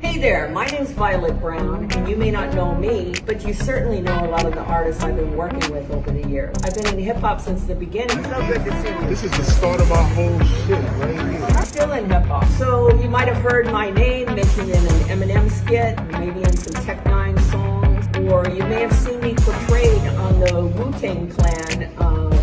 Hey there, my name's Violet Brown, and you may not know me, but you certainly know a lot of the artists I've been working with over the years. I've been in hip-hop since the beginning. So good to see you. This is the start of our whole shit right here. I'm still in hip-hop. So you might have heard my name mentioned in an Eminem skit, maybe in some Tech Nine songs, or you may have seen me portrayed on the Wu-Tang Clan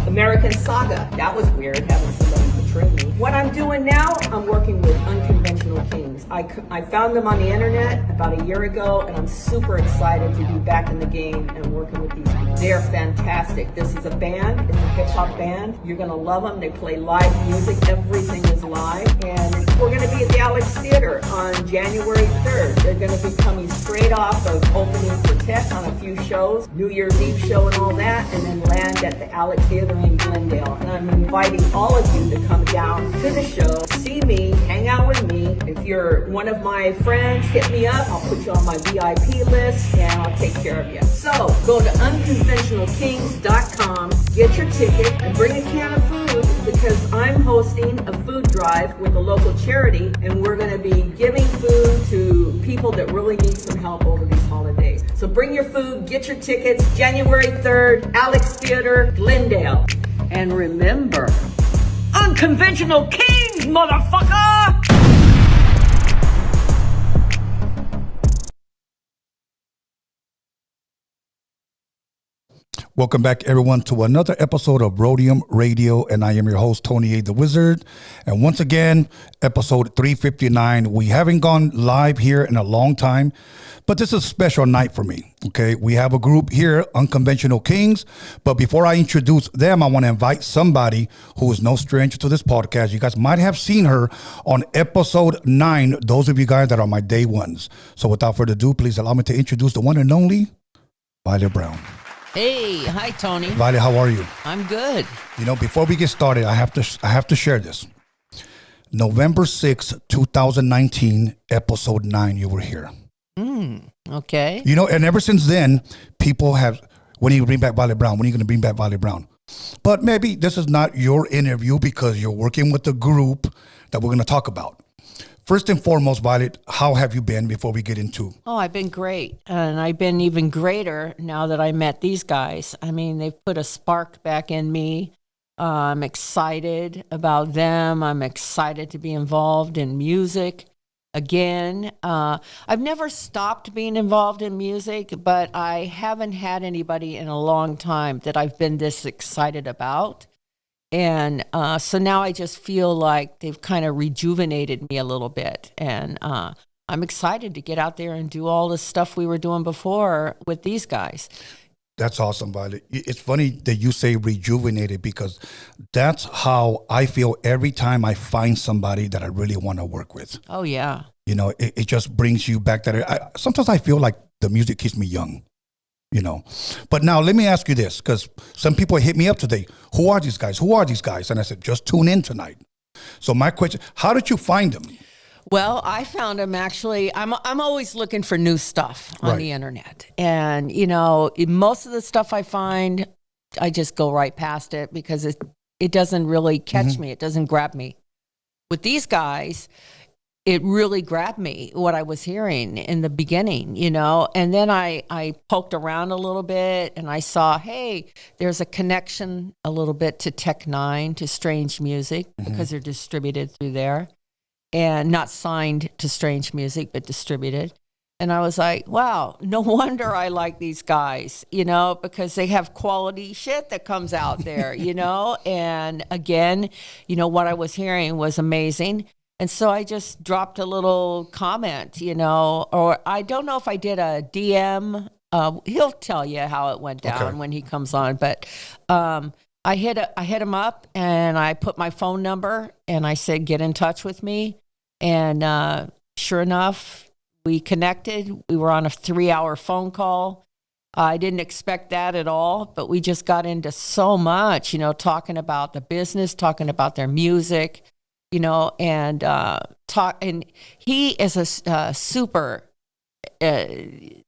American Saga. That was weird, having somebody portray me. What I'm doing now, I'm working with Unconventional Kingz. I found them on the internet about a year ago, and I'm super excited to be back in the game and working with these people. They're fantastic. This is a band. It's a hip-hop band. You're going to love them. They play live music. Everything is live. And we're going to be at the Alex Theater on January 3rd. They're going to be coming straight off of opening for Tech on a few shows, New Year's Eve show and all that, and then land at the Alex Theater in Glendale. And I'm inviting all of you to come down to the show, see me, hang out with me. If you're one of my friends, hit me up. I'll put you on my VIP list, and I'll take care of you. So go to unconventionalkingz.com, get your ticket, and bring a can of food, because I'm hosting a food drive with a local charity, and we're going to be giving food to people that really need some help over these holidays. So bring your food, get your tickets, January 3rd, Alex Theater, Glendale. And remember, Unconventional Kingz, motherfucker! Welcome back, everyone, to another episode of Rhodium Radio, and I am your host, Tony A. the Wizard. And once again, episode 359. We haven't gone live here in a long time, but this is a special night for me, okay? We have a group here, Unconventional Kingz, but before I introduce them, I want to invite somebody who is no stranger to this podcast. You guys might have seen her on episode 9, those of you guys that are my day ones. So without further ado, please allow me to introduce the one and only Violet Brown. Hey, hi Tony. Violet, how are you? I'm good. You know, before we get started, I have to share this. November 6th, 2019, episode 9, you were here. Okay. You know, and ever since then, people have, when are you bring back Violet Brown? When are you going to bring back Violet Brown? But maybe this is not your interview because you're working with the group that we're going to talk about. First and foremost, Violet, how have you been before we get into? Oh, I've been great. And I've been even greater now that I met these guys. I mean, they've put a spark back in me. I'm excited about them. I'm excited to be involved in music again. I've never stopped being involved in music, but I haven't had anybody in a long time that I've been this excited about. And so now I just feel like they've kind of rejuvenated me a little bit. And I'm excited to get out there and do all the stuff we were doing before with these guys. That's awesome, Violet. It's funny that you say rejuvenated because that's how I feel every time I find somebody that I really want to work with. Oh, yeah. You know, it just brings you back there. Sometimes I feel like the music keeps me young. You know, but now let me ask you this, because some people hit me up today. Who are these guys? Who are these guys? And I said, just tune in tonight. So my question, how did you find them? Well, I found them actually. I'm always looking for new stuff on the internet. And, you know, most of the stuff I find, I just go right past it because it doesn't really catch me. It doesn't grab me. With these guys, it really grabbed me, what I was hearing in the beginning, you know, and then I poked around a little bit and I saw, hey, there's a connection a little bit to Tech Nine, to Strange Music, because they're distributed through there and not signed to Strange Music, but distributed. And I was like, wow, no wonder I like these guys, you know, because they have quality shit that comes out there, you know, and again, you know, what I was hearing was amazing. And so I just dropped a little comment, you know, or I don't know if I did a DM. He'll tell you how it went down when he comes on. But I hit him up and I put my phone number and I said, get in touch with me. And sure enough, we connected. We were on a 3-hour phone call. I didn't expect that at all, but we just got into so much, you know, talking about the business, talking about their music. You know, and and he is a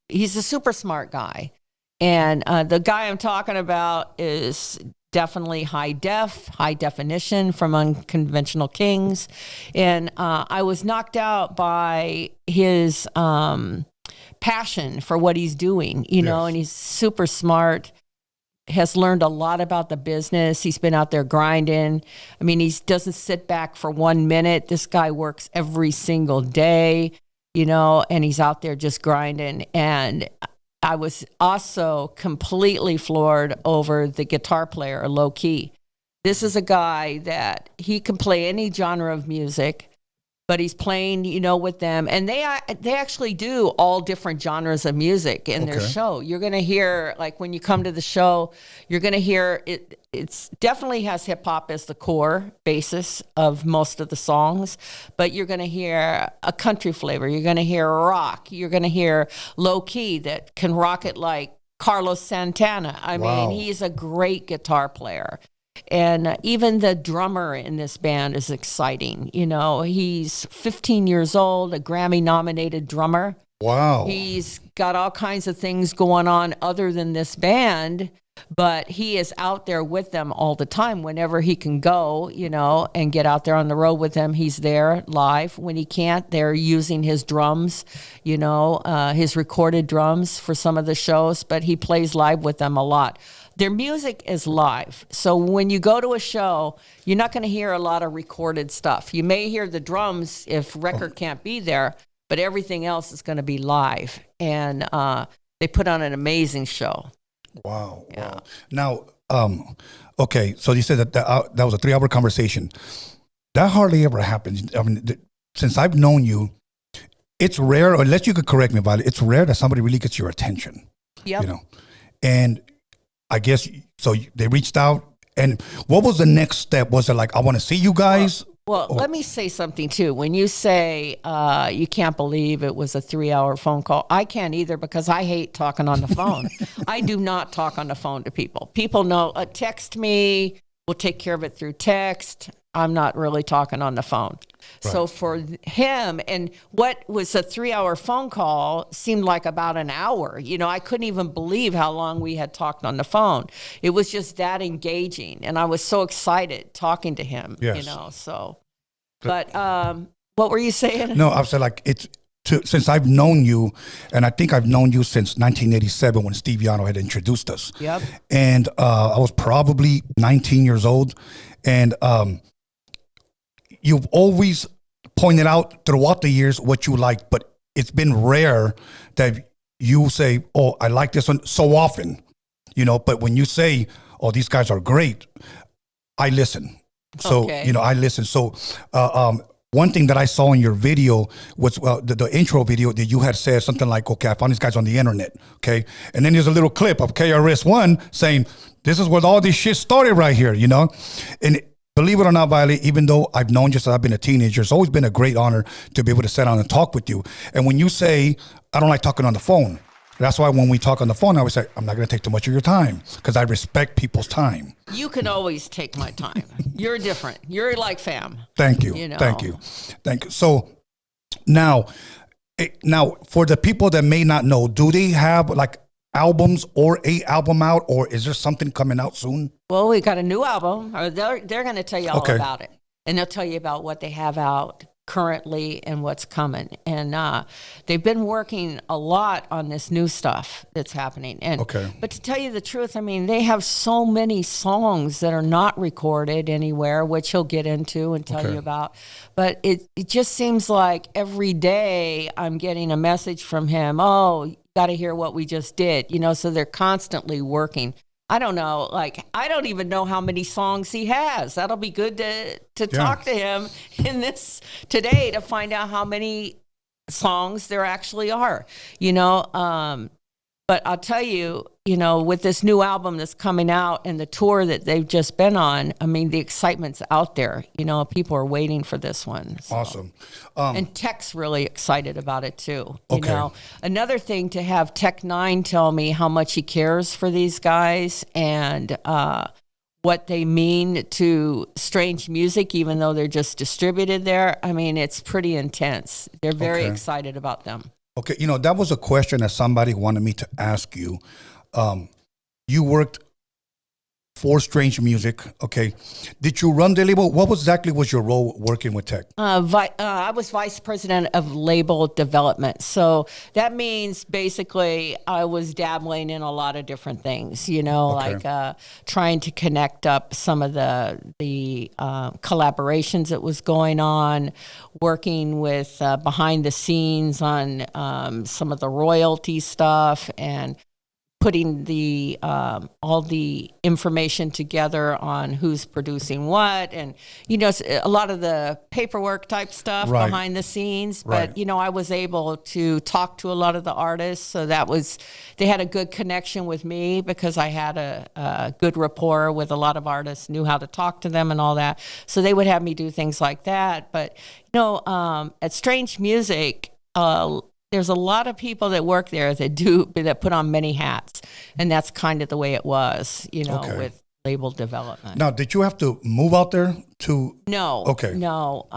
he's a super smart guy. And the guy I'm talking about is definitely high definition from Unconventional Kingz. And I was knocked out by his passion for what he's doing, you know, and he's super smart, has learned a lot about the business. He's been out there grinding. I mean, he doesn't sit back for 1 minute. This guy works every single day, you know, and he's out there just grinding. And I was also completely floored over the guitar player, Low Key. This is a guy that he can play any genre of music, but he's playing, you know, with them. And they actually do all different genres of music in their show. You're going to hear, like when you come to the show, you're going to hear it's definitely has hip hop as the core basis of most of the songs, but you're going to hear a country flavor. You're going to hear rock. You're going to hear Low Key that can rock it like Carlos Santana. I mean, he's a great guitar player. And even the drummer in this band is exciting. You know, he's 15 years old, a Grammy-nominated drummer. Wow. He's got all kinds of things going on other than this band, but he is out there with them all the time. Whenever he can go, you know, and get out there on the road with them, he's there live. When he can't, they're using his drums, you know, his recorded drums for some of the shows, but he plays live with them a lot. Their music is live. So when you go to a show, you're not going to hear a lot of recorded stuff. You may hear the drums if record can't be there, but everything else is going to be live. And they put on an amazing show. Wow. Yeah. Wow. Now, okay, so you said that was a 3-hour conversation. That hardly ever happens. I mean, since I've known you, it's rare, or unless you could correct me, Violet, it's rare that somebody really gets your attention. Yep. You know, and I guess, so they reached out, and what was the next step? Was it like, I want to see you guys? Well, let me say something too. When you say you can't believe it was a 3-hour phone call, I can't either, because I hate talking on the phone. I do not talk on the phone to people. People know, text me, we'll take care of it through text. I'm not really talking on the phone. Right. So for him, and what was a 3-hour phone call seemed like about an hour. You know, I couldn't even believe how long we had talked on the phone. It was just that engaging. And I was so excited talking to him, you know, so. But what were you saying? No, I was saying, like, since I've known you, and I think I've known you since 1987 when Steve Yano had introduced us. Yep. And I was probably 19 years old. And you've always pointed out throughout the years what you like, but it's been rare that you say, oh, I like this one, so often, you know, but when you say, oh, these guys are great, I listen. So, you know, I listen. So one thing that I saw in your video was the intro video that you had said something like, okay, I found these guys on the internet, okay? And then there's a little clip of KRS-One saying, this is where all this shit started right here, you know? And believe it or not, Violet, even though I've known you since I've been a teenager, it's always been a great honor to be able to sit down and talk with you. And when you say, I don't like talking on the phone, that's why when we talk on the phone, I always say, I'm not going to take too much of your time, because I respect people's time. You can always take my time. You're different. You're like fam. Thank you. You know. Thank you. Thank you. So now for the people that may not know, do they have like albums or a album out, or is there something coming out soon? Well, we got a new album. Or they're going to tell you all about it, and they'll tell you about what they have out currently and what's coming. And they've been working a lot on this new stuff that's happening. And but to tell you the truth, I mean, they have so many songs that are not recorded anywhere, which he'll get into and tell you about. But it just seems like every day I'm getting a message from him. Oh, you got to hear what we just did. You know, so they're constantly working. I don't know, like, I don't even know how many songs he has. That'll be good to talk to him in this today to find out how many songs there actually are, you know. But I'll tell you, you know, with this new album that's coming out and the tour that they've just been on, I mean, the excitement's out there. You know, people are waiting for this one. So. Awesome. And Tech's really excited about it too. You know, another thing to have Tech 9 tell me how much he cares for these guys and what they mean to Strange Music, even though they're just distributed there. I mean, it's pretty intense. They're very excited about them. Okay, you know, that was a question that somebody wanted me to ask you. You worked for Strange Music. Okay. Did you run the label? What exactly was your role working with tech? I was vice president of label development. So that means basically I was dabbling in a lot of different things, Okay. like trying to connect up some of the collaborations that was going on, working with behind the scenes on some of the royalty stuff, and putting the all the information together on who's producing what, and a lot of the paperwork type stuff Right. behind the scenes. Right. But I was able to talk to a lot of the artists, so they had a good connection with me because I had a good rapport with a lot of artists, knew how to talk to them and all that. So they would have me do things like that. But at Strange Music, there's a lot of people that work there that put on many hats, and that's kind of the way it was, Okay. with label development. Now, did you have to move out there to? No. Okay. No.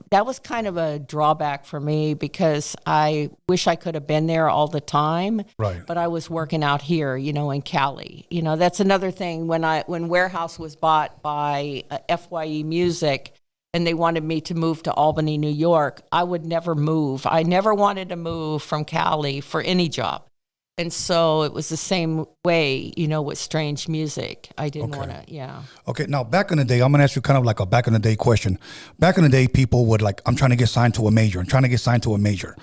That was kind of a drawback for me because I wish I could have been there all the time. Right. But I was working out here, in Cali. That's another thing. When Warehouse was bought by FYE Music, and they wanted me to move to Albany, New York, I would never move. I never wanted to move from Cali for any job. And so it was the same way, with Strange Music. I didn't want to, yeah. Okay, now back in the day, I'm gonna ask you kind of like a back in the day question. Back in the day, people would I'm trying to get signed to a major. I'm trying to get signed to a major.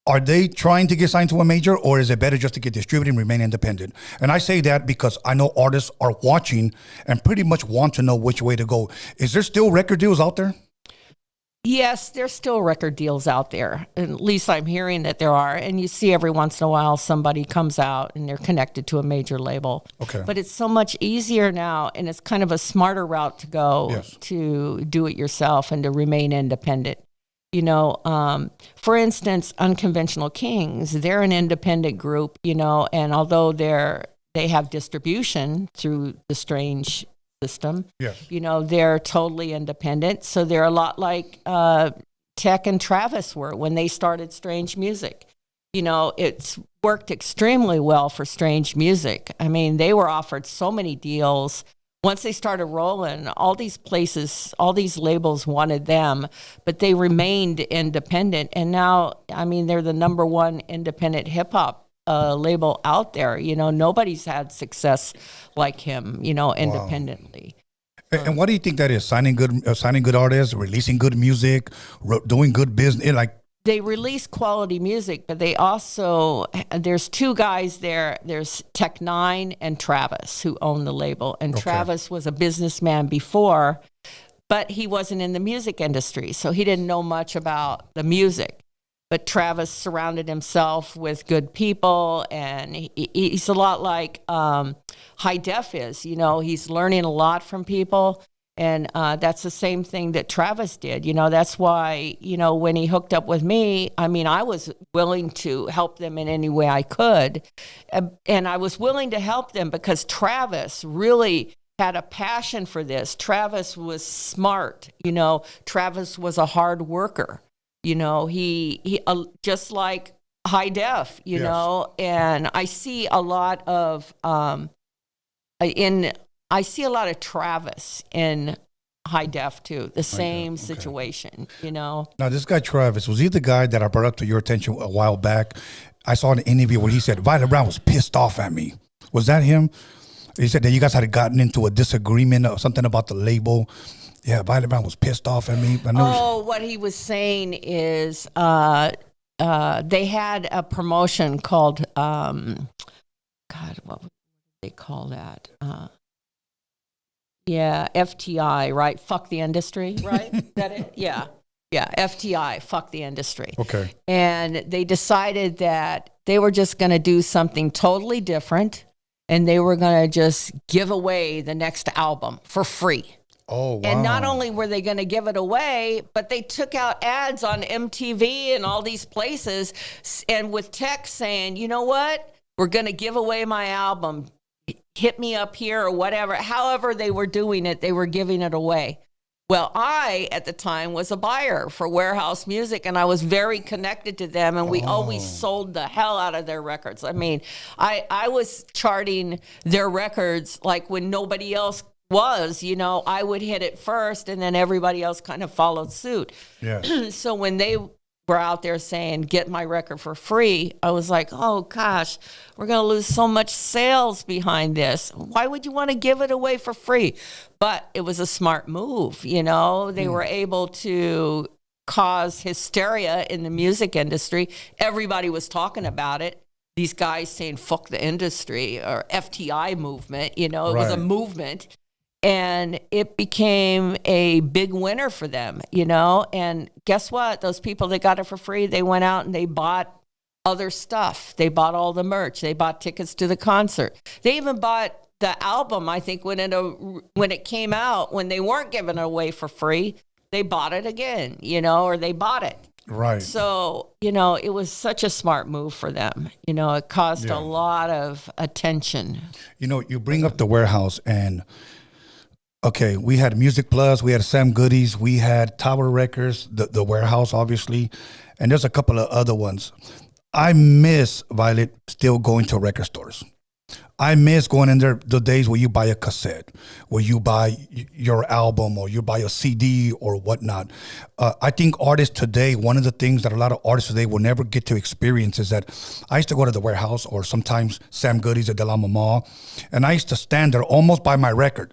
Are they trying to get signed to a major, or is it better just to get distributed and remain independent? And I say that because I know artists are watching and pretty much want to know which way to go. Is there still record deals out there? Yes, there's still record deals out there. At least I'm hearing that there are. And you see every once in a while somebody comes out and they're connected to a major label. Okay. But it's so much easier now, and it's kind of a smarter route to go Yes. to do it yourself and to remain independent. For instance, Unconventional Kingz, they're an independent group, and although they have distribution through the Strange system, Yes. they're totally independent. So they're a lot like Tech and Travis were when they started Strange Music. It's worked extremely well for Strange Music. I mean, they were offered so many deals. Once they started rolling, all these places, all these labels wanted them, but they remained independent. And now, I mean, they're the number one independent hip hop label out there. Nobody's had success like him, independently. And what do you think that is? Signing good artists, releasing good music, doing good business, They release quality music, but they also, there's two guys there. There's Tech Nine and Travis who own the label. And Okay. Travis was a businessman before, but he wasn't in the music industry. So he didn't know much about the music. But Travis surrounded himself with good people, and he's a lot like High Def is. He's learning a lot from people. And that's the same thing that Travis did. That's why, when he hooked up with me, I mean, I was willing to help them in any way I could. And I was willing to help them because Travis really had a passion for this. Travis was smart. Travis was a hard worker. He just like High Def, Yes. And I see a lot of, I see a lot of Travis in High Def too. The same okay. situation, Now, this guy Travis, was he the guy that I brought up to your attention a while back? I saw an interview where he said Violet Brown was pissed off at me. Was that him? He said that you guys had gotten into a disagreement or something about the label. Yeah, Violet Brown was pissed off at me. What he was saying is they had a promotion called, God, what would they call that? FTI, right? Fuck the industry, right? Is that it? Yeah, FTI, fuck the industry. Okay. And they decided that they were just going to do something totally different, and they were going to just give away the next album for free. Oh, wow. And not only were they going to give it away, but they took out ads on MTV and all these places, and with Tech saying, you know what? We're going to give away my album. Hit me up here or whatever. However they were doing it, they were giving it away. Well, I, at the time, was a buyer for Warehouse Music, and I was very connected to them, and we always sold the hell out of their records. I mean, I was charting their records like when nobody else was, I would hit it first, and then everybody else kind of followed suit. Yes. So when they were out there saying, get my record for free, I was like, oh gosh, we're going to lose so much sales behind this. Why would you want to give it away for free? But it was a smart move. They were able to cause hysteria in the music industry. Everybody was talking about it. These guys saying, fuck the industry, or FTI movement, it was a movement. And it became a big winner for them, and guess what? Those people that got it for free, they went out and they bought other stuff. They bought all the merch. They bought tickets to the concert. They even bought the album, I think, when it came out, when they weren't giving it away for free, they bought it again, or they bought it. Right. So, it was such a smart move for them. It caused a lot of attention. You bring up the Warehouse, and okay, we had Music Plus, we had Sam Goody's, we had Tower Records, the Warehouse, obviously, and there's a couple of other ones. I miss, Violet, still going to record stores. I miss going in there the days where you buy a cassette, where you buy your album, or you buy a CD or whatnot. I think artists today, one of the things that a lot of artists today will never get to experience is that I used to go to the Warehouse, or sometimes Sam Goody's at De La Mama, and I used to stand there almost by my record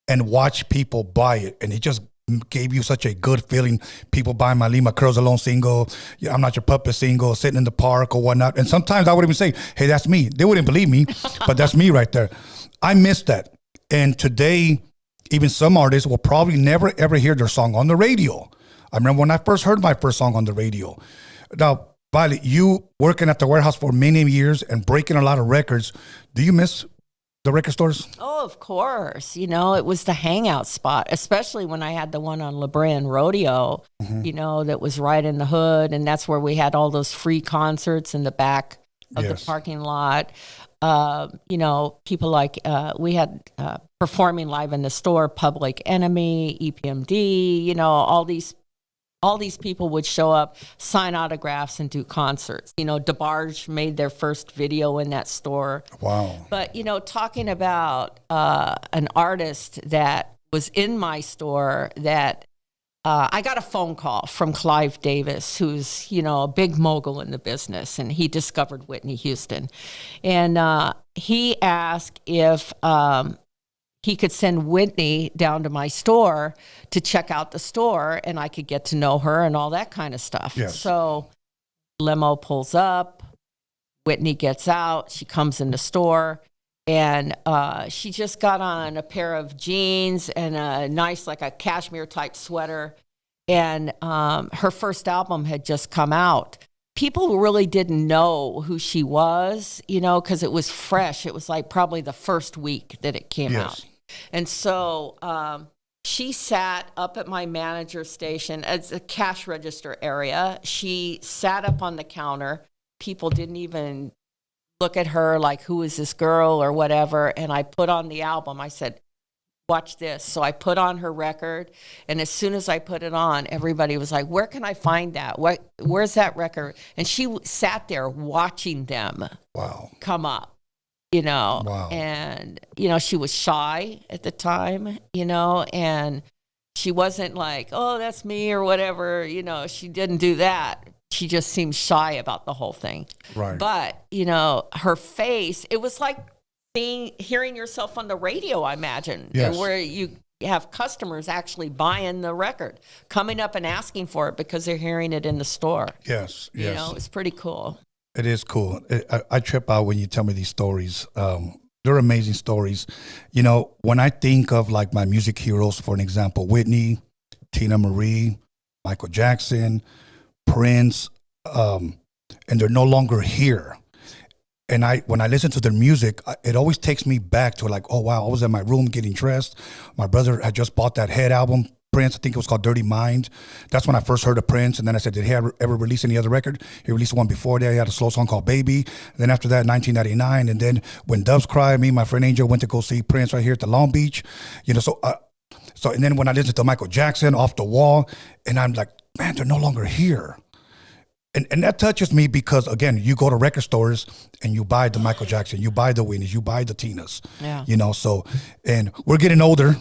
and watch people buy it. And it just gave you such a good feeling. People buying my Leave My Curls Alone single, I'm Not Your Puppet single, sitting in the park or whatnot. And sometimes I would even say, hey, that's me. They wouldn't believe me, but that's me right there. I miss that. And today, even some artists will probably never, ever hear their song on the radio. I remember when I first heard my first song on the radio. Now, Violet, you working at the Warehouse for many years and breaking a lot of records, do you miss the record stores? Oh, of course. It was the hangout spot, especially when I had the one on La Brea and Rodeo, that was right in the hood. And that's where we had all those free concerts in the back of the parking lot. People like, we had performing live in the store, Public Enemy, EPMD, all these people would show up, sign autographs, and do concerts. DeBarge made their first video in that store. Wow. But, talking about an artist that was in my store that I got a phone call from Clive Davis, who's, a big mogul in the business, and he discovered Whitney Houston. And he asked if he could send Whitney down to my store to check out the store, and I could get to know her and all that kind of stuff. Yes. So limo pulls up, Whitney gets out, she comes in the store, and she just got on a pair of jeans and a nice, like a cashmere type sweater. And her first album had just come out. People really didn't know who she was, because it was fresh. It was like probably the first week that it came out. And so she sat up at my manager station as a cash register area. She sat up on the counter. People didn't even look at her like, who is this girl or whatever. And I put on the album. I said, watch this. So I put on her record, and as soon as I put it on, everybody was like, where can I find that? Where's that record? And she sat there watching them come up, Wow. And, she was shy at the time, and she wasn't like, oh, that's me or whatever. She didn't do that. She just seemed shy about the whole thing. Right. But, her face, it was like hearing yourself on the radio, I imagine, yes. where you have customers actually buying the record, coming up and asking for it because they're hearing it in the store. Yes, yes. It's pretty cool. It is cool. I trip out when you tell me these stories. They're amazing stories. When I think of like my music heroes, for an example, Whitney, Tina Marie, Michael Jackson, Prince, and they're no longer here. And when I listen to their music, it always takes me back to like, oh, wow, I was in my room getting dressed. My brother had just bought that Head album, Prince. I think it was called Dirty Mind. That's when I first heard of Prince. And then I said, did he ever release any other record? He released one before that. He had a slow song called Baby. And then after that, 1999. And then when Doves Cry, me and my friend Angel went to go see Prince right here at the Long Beach. So, and then when I listen to Michael Jackson, Off the Wall, and I'm like, man, they're no longer here. And that touches me because, again, you go to record stores and you buy the Michael Jackson, you buy the Whitneys, you buy the Tinas, you know, so, and we're getting older,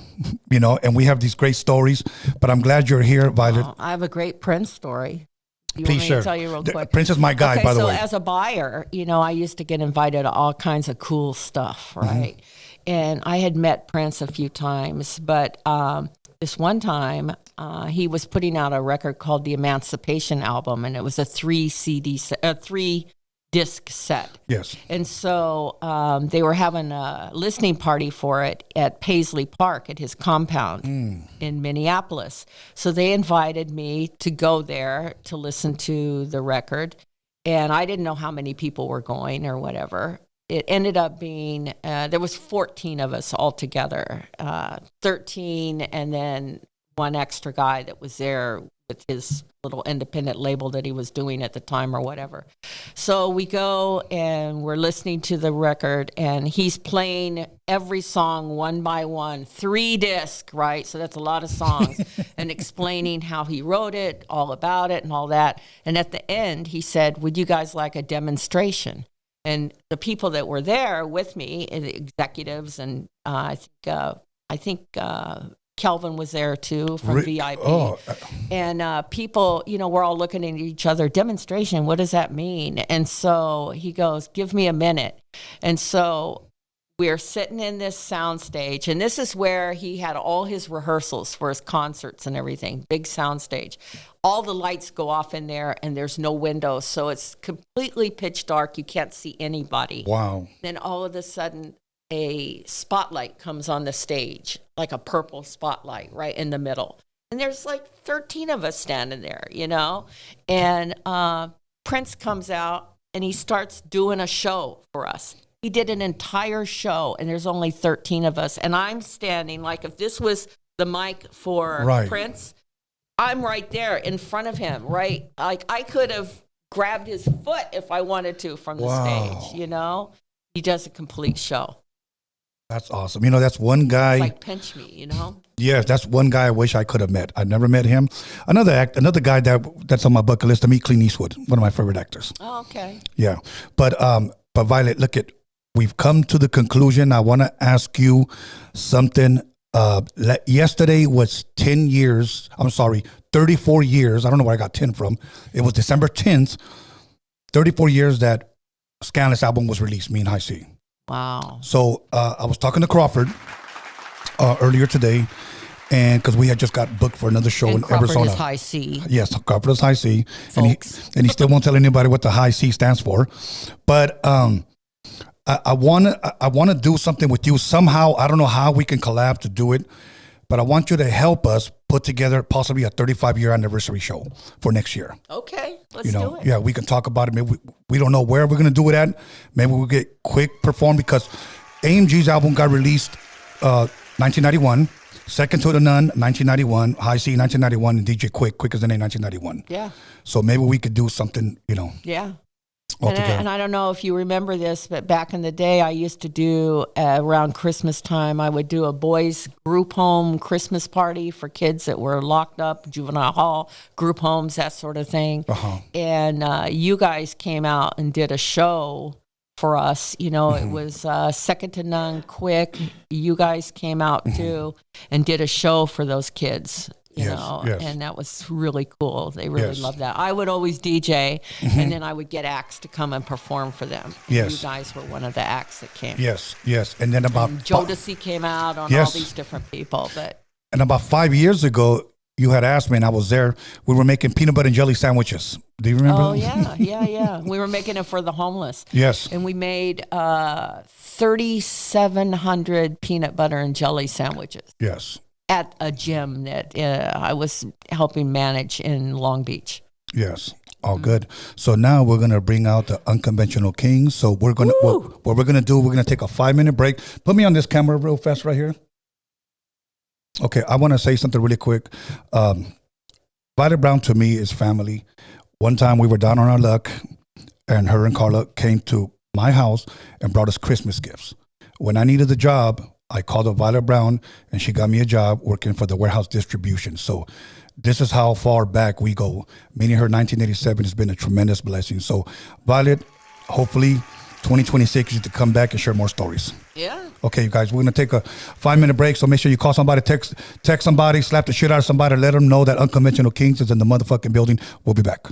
you know, and we have these great stories, but I'm glad you're here, Violet. I have a great Prince story. You Please want me share. to tell you real quick? Prince is my guy, okay, by the way. So as a buyer, you know, I used to get invited to all kinds of cool stuff, right? And I had met Prince a few times, but this one time, he was putting out a record called the Emancipation Album, and it was a 3-disc set. Yes. And so they were having a listening party for it at Paisley Park at his compound in Minneapolis. So they invited me to go there to listen to the record, and I didn't know how many people were going or whatever. It ended up being, there was 14 of us all together, 13, and then one extra guy that was there with his little independent label that he was doing at the time or whatever. So we go and we're listening to the record, and he's playing every song one by one, 3-disc, right? So that's a lot of songs, and explaining how he wrote it, all about it and all that. And at the end, he said, would you guys like a demonstration? And the people that were there with me, the executives, and I think Kelvin was there too from VIP. And people, you know, we're all looking at each other, demonstration, what does that mean? And so he goes, give me a minute. And so we're sitting in this sound stage, and this is where he had all his rehearsals for his concerts and everything, big sound stage. All the lights go off in there, and there's no windows, so it's completely pitch dark. You can't see anybody. Wow. Then all of a sudden, a spotlight comes on the stage, like a purple spotlight right in the middle. And there's like 13 of us standing there, you know? And Prince comes out, and he starts doing a show for us. He did an entire show, and there's only 13 of us. And I'm standing, like if this was the mic for Prince, I'm right there in front of him, right? Like I could have grabbed his foot if I wanted to from the stage, you know? He does a complete show. That's awesome. You know, that's one guy. It's like pinch me, you know? Yes, that's one guy I wish I could have met. I've never met him. Another guy that's on my bucket list to meet, Clint Eastwood, one of my favorite actors. Oh, okay. Yeah. But Violet, we've come to the conclusion. I want to ask you something. Yesterday was 34 years. I don't know where I got 10 from. It was December 10th, 34 years that Scandalous album was released, Me and High C. Wow. So I was talking to Crawford earlier today, and because we had just got booked for another show in Crawford Arizona. Is High C. Yes, Crawford is High C. Folks. And he still won't tell anybody what the High C stands for. But I want to do something with you somehow. I don't know how we can collab to do it, but I want you to help us put together possibly a 35-year anniversary show for next year. Okay, let's do it. Yeah, we can talk about it. Maybe we don't know where we're going to do it at. Maybe we'll get Quick perform because AMG's album got released 1991. Second to the None, 1991. High C, 1991. And DJ Quick as the name, 1991. Yeah. So maybe we could do something, Yeah. altogether. And I don't know if you remember this, but back in the day, I used to do, around Christmas time, I would do a boys group home Christmas party for kids that were locked up, juvenile hall, group homes, that sort of thing. And you guys came out and did a show for us. It was second to none, Quick. You guys came out too and did a show for those kids. Yes. And that was really cool. They really loved that. I would always DJ, and then I would get acts to come and perform for them. Yes. You guys were one of the acts that came. Yes. And then about Jodeci came out on all these different people. And about 5 years ago, you had asked me, and I was there. We were making peanut butter and jelly sandwiches. Do you remember? Oh, yeah. We were making it for the homeless. Yes. And we made 3,700 peanut butter and jelly sandwiches. Yes. At a gym that I was helping manage in Long Beach. Yes. All good. So now we're going to bring out the Unconventional Kingz. So we're going to, what we're going to do, we're going to take a 5-minute break. Put me on this camera real fast right here. Okay. I want to say something really quick. Violet Brown to me is family. One time we were down on our luck, and her and Carla came to my house and brought us Christmas gifts. When I needed a job, I called up Violet Brown, and she got me a job working for the warehouse distribution. So this is how far back we go. Meeting her in 1987 has been a tremendous blessing. So Violet, hopefully 2026 you to come back and share more stories. Yeah. Okay, you guys, we're gonna take a 5-minute break. So make sure you call somebody, text somebody, slap the shit out of somebody, let them know that Unconventional Kingz is in the motherfucking building. We'll be back.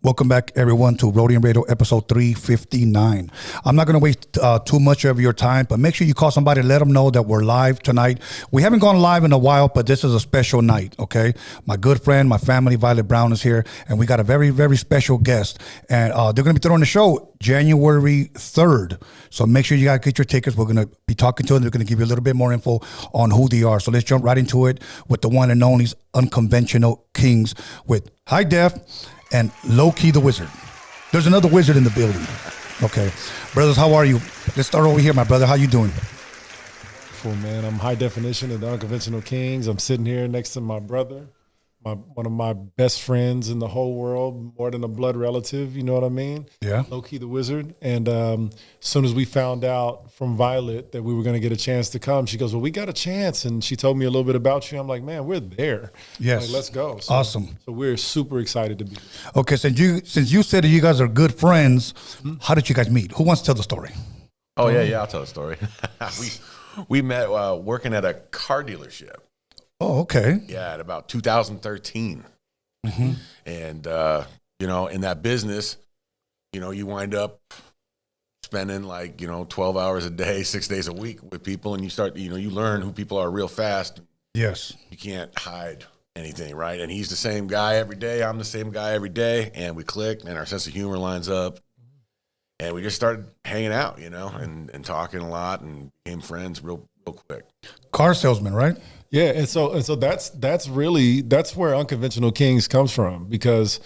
Welcome back, everyone, to Rhodium Radio episode 359. I'm not going to waste too much of your time, but make sure you call somebody, let them know that we're live tonight. We haven't gone live in a while, but this is a special night, okay? My good friend, my family, Violet Brown is here, and we got a very, very special guest. And they're going to be throwing the show January 3rd. So make sure you guys get your tickets. We're going to be talking to them. They're going to give you a little bit more info on who they are. So let's jump right into it with the one and only Unconventional Kingz with High Def and Low Key the Wizard. There's another wizard in the building. Okay. Brothers, how are you? Let's start over here, my brother. How you doing? Cool, man. I'm High Definition of the Unconventional Kingz. I'm sitting here next to my brother, one of my best friends in the whole world, more than a blood relative, you know what I mean? Yeah. Low Key the Wizard. And as soon as we found out from Violet that we were going to get a chance to come, she goes, well, we got a chance. And she told me a little bit about you. I'm like, man, we're there. Yes. Like, let's go. So, awesome. So we're super excited to be here. Okay, since you said that you guys are good friends, how did you guys meet? Who wants to tell the story? Oh, yeah, I'll tell a story. we met working at a car dealership. Oh, okay. Yeah, at about 2013. Mm-hmm. And, in that business, you wind up spending 12 hours a day, 6 days a week with people. And you start, you learn who people are real fast. Yes. You can't hide anything, right? And he's the same guy every day. I'm the same guy every day. And we clicked and our sense of humor lines up. And we just started hanging out, and talking a lot and became friends real quick. Car salesman, right? Yeah, and so that's where Unconventional Kingz comes from, because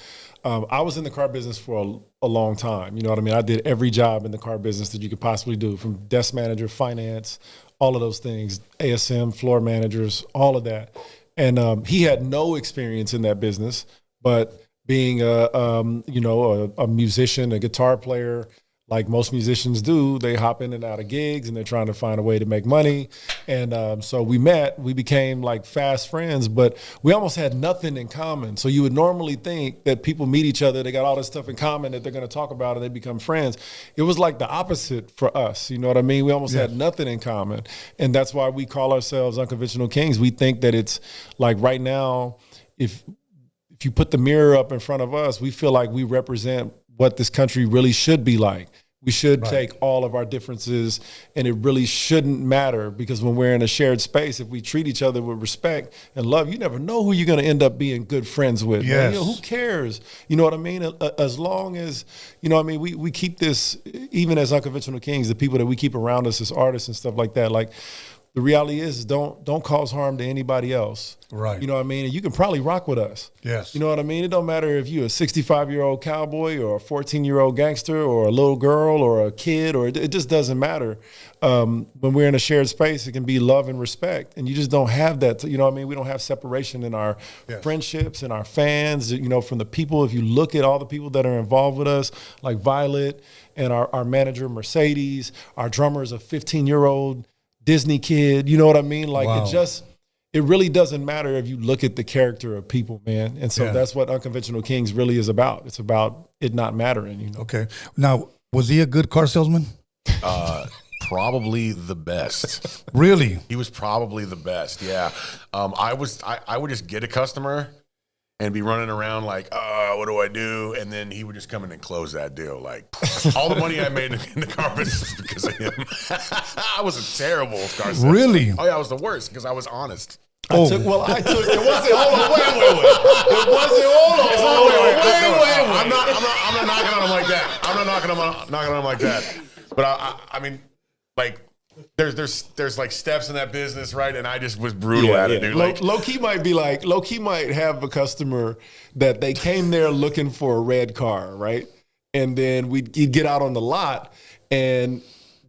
I was in the car business for a long time. You know what I mean? I did every job in the car business that you could possibly do, from desk manager, finance, all of those things, ASM, floor managers, all of that. And he had no experience in that business, but being a musician, a guitar player, like most musicians do, they hop in and out of gigs and they're trying to find a way to make money. And so we became like fast friends, but we almost had nothing in common. So you would normally think that people meet each other, they got all this stuff in common that they're going to talk about and they become friends. It was like the opposite for us. You know what I mean? We almost had nothing in common. And that's why we call ourselves Unconventional Kingz. We think that it's like right now, if you put the mirror up in front of us, we feel like we represent what this country really should be like. We should take all of our differences, and it really shouldn't matter, because when we're in a shared space, if we treat each other with respect and love, you never know who you're going to end up being good friends with. Yes. Man, who cares? You know what I mean? As long as, we keep this, even as Unconventional Kingz, the people that we keep around us as artists and stuff like that, like, the reality is don't cause harm to anybody else. Right. You know what I mean? And you can probably rock with us. Yes. You know what I mean? It don't matter if you're a 65-year-old cowboy or a 14-year-old gangster or a little girl or a kid, or it just doesn't matter. When we're in a shared space, it can be love and respect. And you just don't have that. You know what I mean? We don't have separation in our friendships and our fans, from the people. If you look at all the people that are involved with us, like Violet and our manager, Mercedes, our drummer is a 15-year-old Disney kid, you know what I mean? Like, it really doesn't matter if you look at the character of people, man. And so that's what Unconventional Kingz really is about. It's about it not mattering, Okay. Now, was he a good car salesman? Probably the best. Really? He was probably the best. Yeah. I would just get a customer and be running around like, what do I do? And then he would just come in and close that deal. Like, all the money I made in the car business was because of him. I was a terrible car salesman. Really? Oh, yeah, I was the worst because I was honest. It wasn't, hold on, wait. It wasn't, hold on, wait. I'm not knocking on him like that. I'm not knocking on him like that. But I mean, like, there's like steps in that business, right? And I just was brutal at it, dude. Low key might have a customer that they came there looking for a red car, right? And then you'd get out on the lot and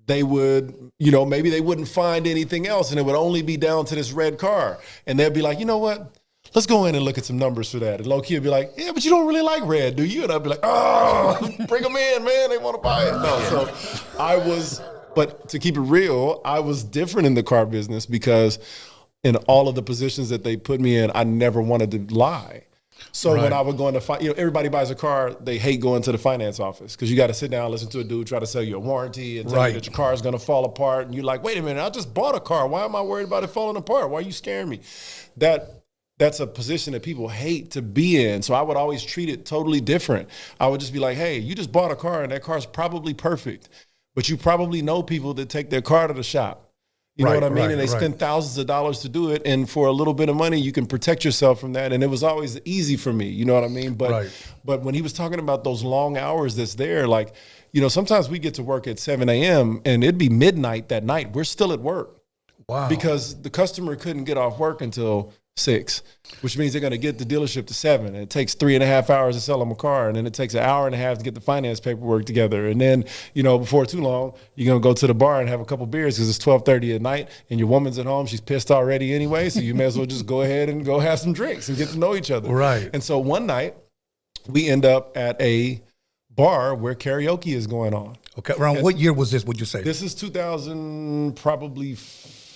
they would, maybe they wouldn't find anything else and it would only be down to this red car. And they'd be like, you know what? Let's go in and look at some numbers for that. And low key would be like, yeah, but you don't really like red, do you? And I'd be like, oh, bring them in, man. They want to buy it. No, so but to keep it real, I was different in the car business because in all of the positions that they put me in, I never wanted to lie. So when I would go into, everybody buys a car, they hate going to the finance office because you got to sit down, listen to a dude try to sell you a warranty and tell you that your car is going to fall apart. And you're like, wait a minute, I just bought a car. Why am I worried about it falling apart? Why are you scaring me? That that's a position that people hate to be in. So I would always treat it totally different. I would just be like, hey, you just bought a car and that car's probably perfect, but you probably know people that take their car to the shop. You know what I mean? And they spend thousands of dollars to do it. And for a little bit of money, you can protect yourself from that. And it was always easy for me. You know what I mean? But when he was talking about those long hours that's there, like, you know, sometimes we get to work at 7 a.m. and it'd be midnight that night. We're still at work. Wow. Because the customer couldn't get off work until 6, which means they're going to get the dealership to 7. And it takes 3.5 hours to sell them a car. And then it takes an hour and a half to get the finance paperwork together. And then, you know, before too long, you're going to go to the bar and have a couple beers because it's 12:30 at night and your woman's at home. She's pissed already anyway. So you may as well just go ahead and go have some drinks and get to know each other. Right. And so one night we end up at a bar where karaoke is going on. Okay. Around what year was this, would you say? This is 2000, probably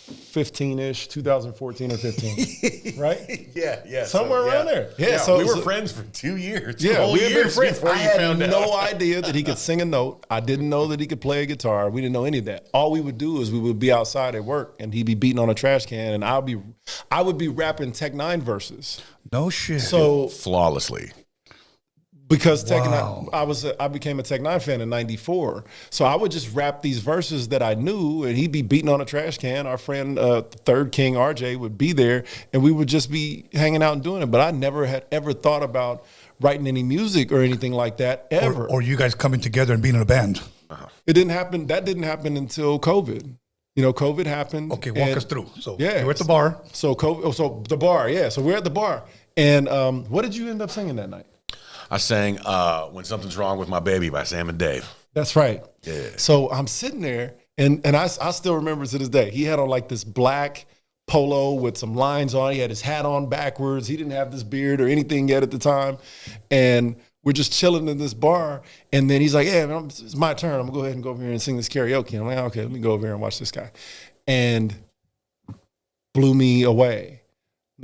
15-ish, 2014 or 15, right? Yeah. Somewhere around there. Yeah, so we were friends for 2 years. Yeah, we had been friends. Before I had no idea that he could sing a note. I didn't know that he could play a guitar. We didn't know any of that. All we would do is we would be outside at work and he'd be beating on a trash can and I would be rapping Tech 9 verses. No shit. So flawlessly. Because Tech 9, I became a Tech 9 fan in '94. So I would just rap these verses that I knew, and he'd be beating on a trash can. Our friend, Third King RJ, would be there, and we would just be hanging out and doing it. But I never had ever thought about writing any music or anything like that ever. Or you guys coming together and being in a band. It didn't happen. That didn't happen until COVID. You know, COVID happened. Okay, walk us through. So you're at the bar. So the bar, yeah. So we're at the bar. And what did you end up singing that night? I sang When Something's Wrong with My Baby by Sam and Dave. That's right. Yeah. So I'm sitting there, and I still remember to this day, he had on like this black polo with some lines on. He had his hat on backwards. He didn't have this beard or anything yet at the time. And we're just chilling in this bar. And then he's like, yeah, man, it's my turn. I'm going to go ahead and go over here and sing this karaoke. And I'm like, okay, let me go over here and watch this guy. And blew me away.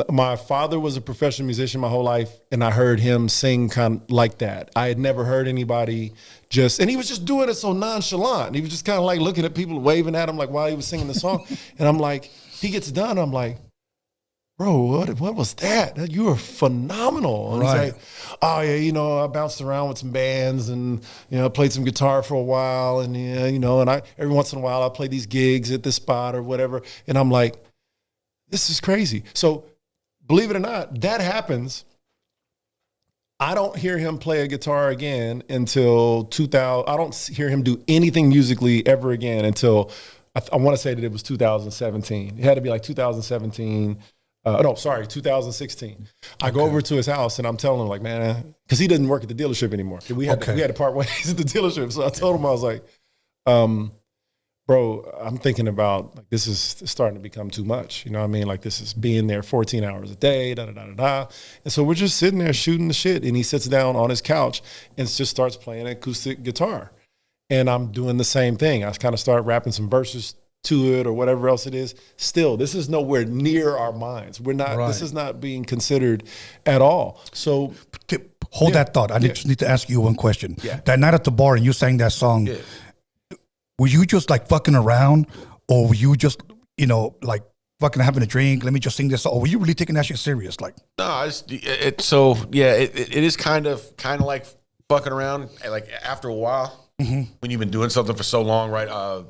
My father was a professional musician my whole life, and I heard him sing kind of like that. I had never heard anybody and he was just doing it so nonchalant. He was just kind of like looking at people, waving at him like while he was singing the song. And I'm like, he gets done. I'm like, bro, what was that? You were phenomenal. And he's like, oh yeah, you know, I bounced around with some bands and, you know, played some guitar for a while. And, yeah, you know, and every once in a while I play these gigs at this spot or whatever. And I'm like, this is crazy. So, believe it or not, that happens. I don't hear him play a guitar again until 2000. I don't hear him do anything musically ever again until, I want to say that it was 2017. It had to be like 2017. 2016. I go over to his house and I'm telling him like, man, because he doesn't work at the dealership anymore. We had to part ways at the dealership. So I told him, I was like, bro, I'm thinking about like this is starting to become too much. You know what I mean? Like this is being there 14 hours a day, da-da-da-da-da. And so we're just sitting there shooting the shit. And he sits down on his couch and just starts playing acoustic guitar. And I'm doing the same thing. I kind of start rapping some verses to it or whatever else it is. Still, this is nowhere near our minds. We're not, this is not being considered at all. So hold that thought. I just need to ask you one question. Yeah. That night at the bar and you sang that song, were you just like fucking around, or were you just, you know, like fucking having a drink? Let me just sing this song. Or were you really taking that shit serious? Like, no, it is kind of like fucking around. Like after a while, when you've been doing something for so long, right?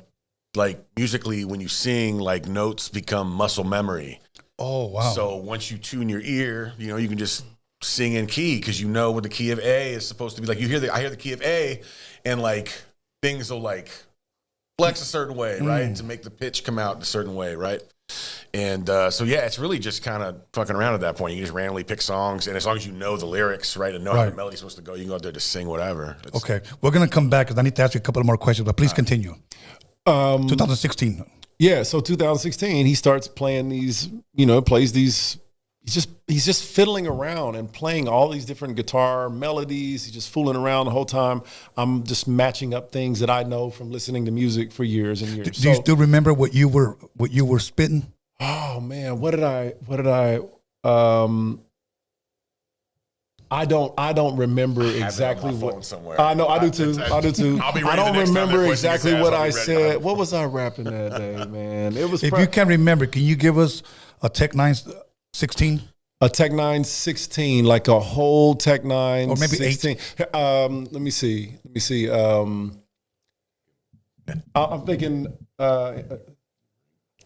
Like musically, when you sing, like notes become muscle memory. Oh wow! So once you tune your ear, you know you can just sing in key because you know what the key of A is supposed to be. Like I hear the key of A, and like things will like flex a certain way, right? To make the pitch come out a certain way, right? And so, it's really just kind of fucking around at that point. You can just randomly pick songs, and as long as you know the lyrics, right, and know how the melody's supposed to go, you can go out there to sing whatever. Okay. We're going to come back because I need to ask you a couple of more questions, but please continue. 2016. Yeah, so 2016, he starts playing these, plays these. He's just fiddling around and playing all these different guitar melodies. He's just fooling around the whole time. I'm just matching up things that I know from listening to music for years and years. Do you still remember what you were spitting? Oh man, what did I I don't remember exactly what. Somewhere. I know I do too. I'll be ready. I don't remember exactly what I said. What was I rapping that day, man? It was. If you can remember, can you give us a Tech 9 16? A Tech 9 16, like a whole Tech 9 Or maybe 16. Let me see. I'm thinking,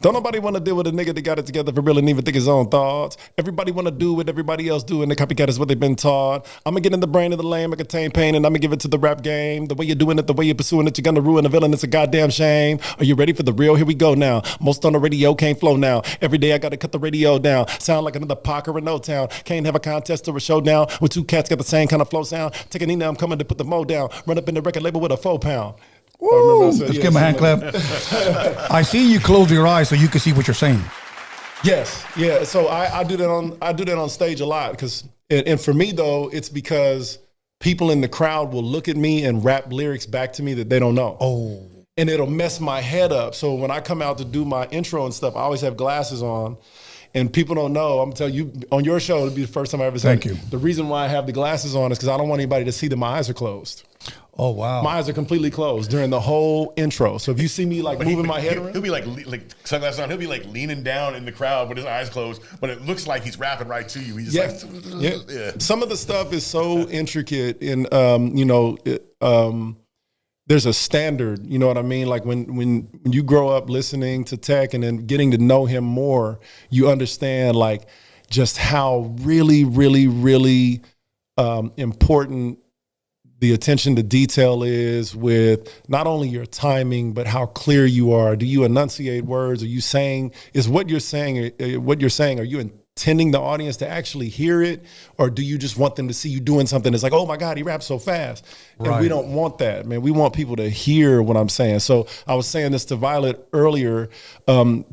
don't nobody want to deal with a nigga that got it together for real and even think his own thoughts. Everybody want to do what everybody else do, and the copycat is what they've been taught. I'm going to get in the brain of the lame and contain pain, and I'm going to give it to the rap game. The way you're doing it, the way you're pursuing it, you're going to ruin the villain. It's a goddamn shame. Are you ready for the real? Here we go now. Most on the radio can't flow now. Every day I got to cut the radio down. Sound like another Parker in O-Town. Can't have a contest or a showdown with two cats got the same kind of flow sound. Take a knee now, I'm coming to put the mo down. Run up in the record label with a 4-pound. Woo! Let's give him a hand clap. I see you close your eyes so you can see what you're saying. Yes, yeah. So I do that on stage a lot because, and for me though, it's because people in the crowd will look at me and rap lyrics back to me that they don't know. Oh, and it'll mess my head up. So when I come out to do my intro and stuff, I always have glasses on. And people don't know. I'm telling you, on your show, it'll be the first time I ever said. Thank you. The reason why I have the glasses on is because I don't want anybody to see that my eyes are closed. Oh, wow. My eyes are completely closed during the whole intro. So if you see me like moving my head around, he'll be like sunglasses on. He'll be like leaning down in the crowd with his eyes closed, but it looks like he's rapping right to you. He's just yeah. Some of the stuff is so intricate, and there's a standard. You know what I mean? Like when you grow up listening to Tech and then getting to know him more, you understand like just how really, really, really important the attention to detail is with not only your timing, but how clear you are. Do you enunciate words? Are you saying, is what you're saying, are you intending the audience to actually hear it? Or do you just want them to see you doing something that's like, oh my God, he raps so fast. And we don't want that, man. We want people to hear what I'm saying. So I was saying this to Violet earlier.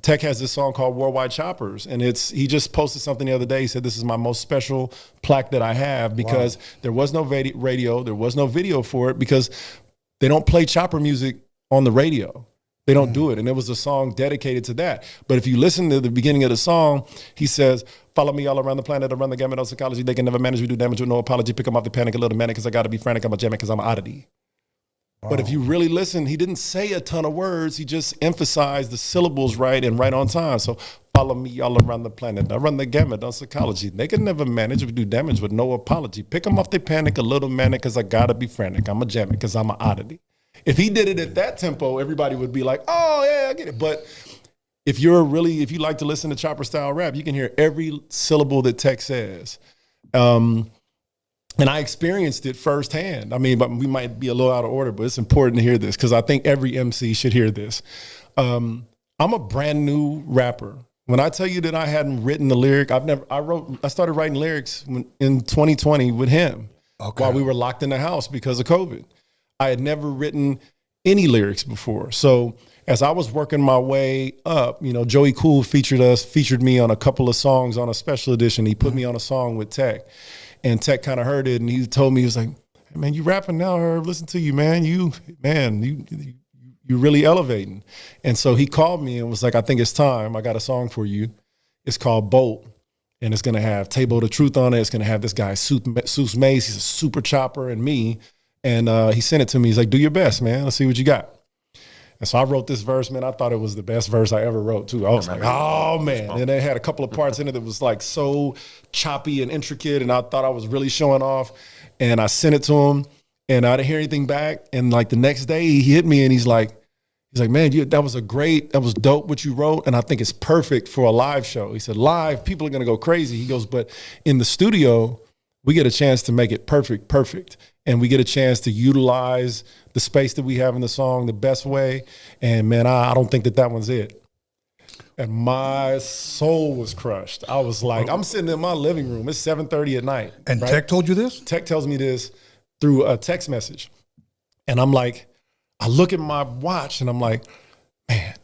Tech has this song called Worldwide Choppers. And he just posted something the other day. He said, this is my most special plaque that I have because there was no radio, there was no video for it because they don't play chopper music on the radio. They don't do it. And it was a song dedicated to that. But if you listen to the beginning of the song, he says, follow me all around the planet, around the gamut of psychology. They can never manage. We do damage with no apology. Pick them off the panic, a little manic because I got to be frantic. I'm a jammer because I'm an oddity. Wow. But if you really listen, he didn't say a ton of words. He just emphasized the syllables right and right on time. So follow me all around the planet. I run the gamut on psychology. They can never manage. We do damage with no apology. Pick them off the panic, a little manic because I got to be frantic. I'm a jammer because I'm an oddity. If he did it at that tempo, everybody would be like, oh, yeah, I get it. But if you like to listen to chopper style rap, you can hear every syllable that Tech says. And I experienced it firsthand. I mean, but we might be a little out of order, but it's important to hear this because I think every MC should hear this. I'm a brand new rapper. When I tell you that I hadn't written the lyric, I started writing lyrics in 2020 with him while we were locked in the house because of COVID. I had never written any lyrics before. So as I was working my way up, Joey Cool featured me on a couple of songs on a special edition. He put me on a song with Tech, and Tech kind of heard it, and he told me, he was like, hey, man, you rapping now, Herb, listen to you, man. You really elevating. And so he called me and was like, I think it's time. I got a song for you. It's called Bolt. And it's going to have Tabo the Truth on it. It's going to have this guy, Seuss Mace. He's a super chopper, and me. And he sent it to me. He's like, do your best, man. Let's see what you got. And so I wrote this verse, man. I thought it was the best verse I ever wrote, too. I was like, oh, man. And it had a couple of parts in it that was like so choppy and intricate, and I thought I was really showing off. And I sent it to him, and I didn't hear anything back. And like the next day, he hit me, and he's like, man, that was dope what you wrote, and I think it's perfect for a live show. He said, live, people are going to go crazy. He goes, but in the studio, we get a chance to make it perfect. And we get a chance to utilize the space that we have in the song the best way. And man, I don't think that one's it. And my soul was crushed. I was like, I'm sitting in my living room. It's 7:30 at night. And right? Tech told you this? Tech tells me this through a text message. And I'm like, I look at my watch and I'm like, man,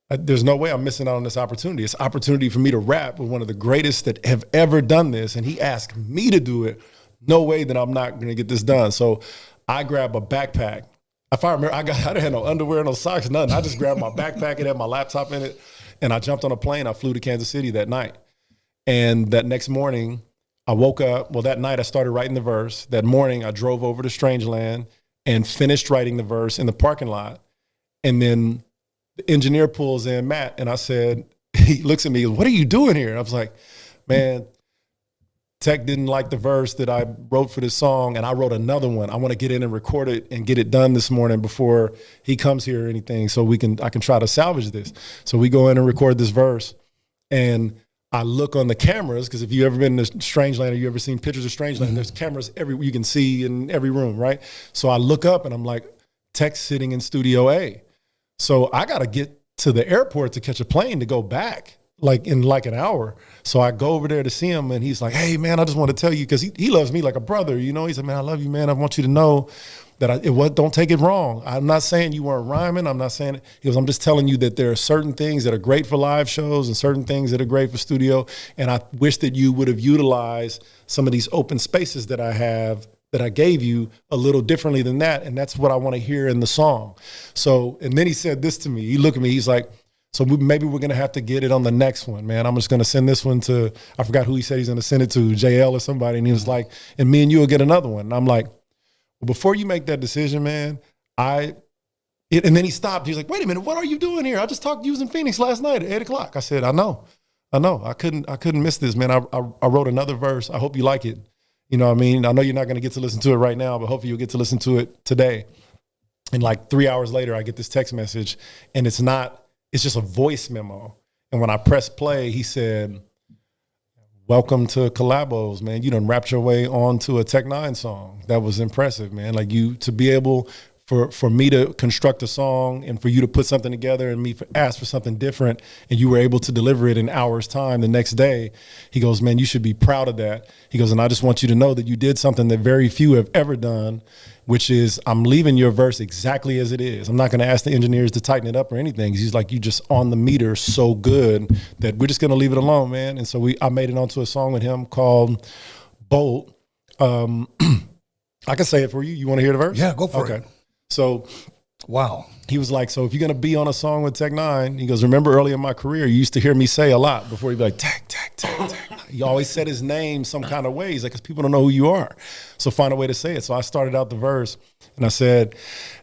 there's no way I'm missing out on this opportunity. It's an opportunity for me to rap with one of the greatest that have ever done this. And he asked me to do it. No way that I'm not going to get this done. So I grab a backpack. If I remember, I didn't have no underwear, no socks, nothing. I just grabbed my backpack. It had my laptop in it. And I jumped on a plane. I flew to Kansas City that night. And that next morning, I woke up. Well, that night I started writing the verse. That morning, I drove over to Strangeland and finished writing the verse in the parking lot. And then the engineer pulls in, Matt, and I said, he looks at me, what are you doing here? And I was like, man, Tech didn't like the verse that I wrote for this song, and I wrote another one. I want to get in and record it and get it done this morning before he comes here or anything, so I can try to salvage this. So we go in and record this verse, and I look on the cameras, because if you ever been to Strangeland or you ever seen pictures of Strangeland, there's cameras you can see in every room, right? So I look up and I'm like, Tech's sitting in Studio A. So I got to get to the airport to catch a plane to go back in an hour. So I go over there to see him, and he's like, hey man, I just want to tell you, because he loves me like a brother, you know. He said, man, I love you, man. I want you to know that don't take it wrong. I'm not saying you weren't rhyming. I'm not saying it. He goes, I'm just telling you that there are certain things that are great for live shows and certain things that are great for studio. And I wish that you would have utilized some of these open spaces that I gave you a little differently than that. And that's what I want to hear in the song. So, and then he said this to me. He looked at me, he's like, so maybe we're going to have to get it on the next one, man. I'm just going to send this one to, I forgot who he said he's going to send it to, JL or somebody. And he was like, and me and you will get another one. And I'm like, well, before you make that decision, man, and then he stopped. He's like, wait a minute, what are you doing here? I just talked to you in Phoenix last night at 8:00. I said, I know. I couldn't miss this, man. I wrote another verse. I hope you like it. You know what I mean? I know you're not going to get to listen to it right now, but hopefully you'll get to listen to it today. And like 3 hours later, I get this text message, and it's just a voice memo. And when I pressed play, he said, welcome to Collabos, man. You done wrapped your way onto a Tech Nine song. That was impressive, man. Like, you to be able for me to construct a song and for you to put something together and me ask for something different, and you were able to deliver it in hours time the next day. He goes, man, you should be proud of that. He goes, and I just want you to know that you did something that very few have ever done, which is I'm leaving your verse exactly as it is. I'm not going to ask the engineers to tighten it up or anything. He's like, you just on the meter so good that we're just going to leave it alone, man. And so I made it onto a song with him called Bolt. I can say it for you. You want to hear the verse? Yeah, go for it. So, wow. He was like, so if you're going to be on a song with Tech Nine, he goes, remember early in my career, you used to hear me say a lot before he'd be like, Tech, Tech, Tech, Tech. He always said his name some kind of way. He's like, because people don't know who you are. So find a way to say it. So I started out the verse and I said,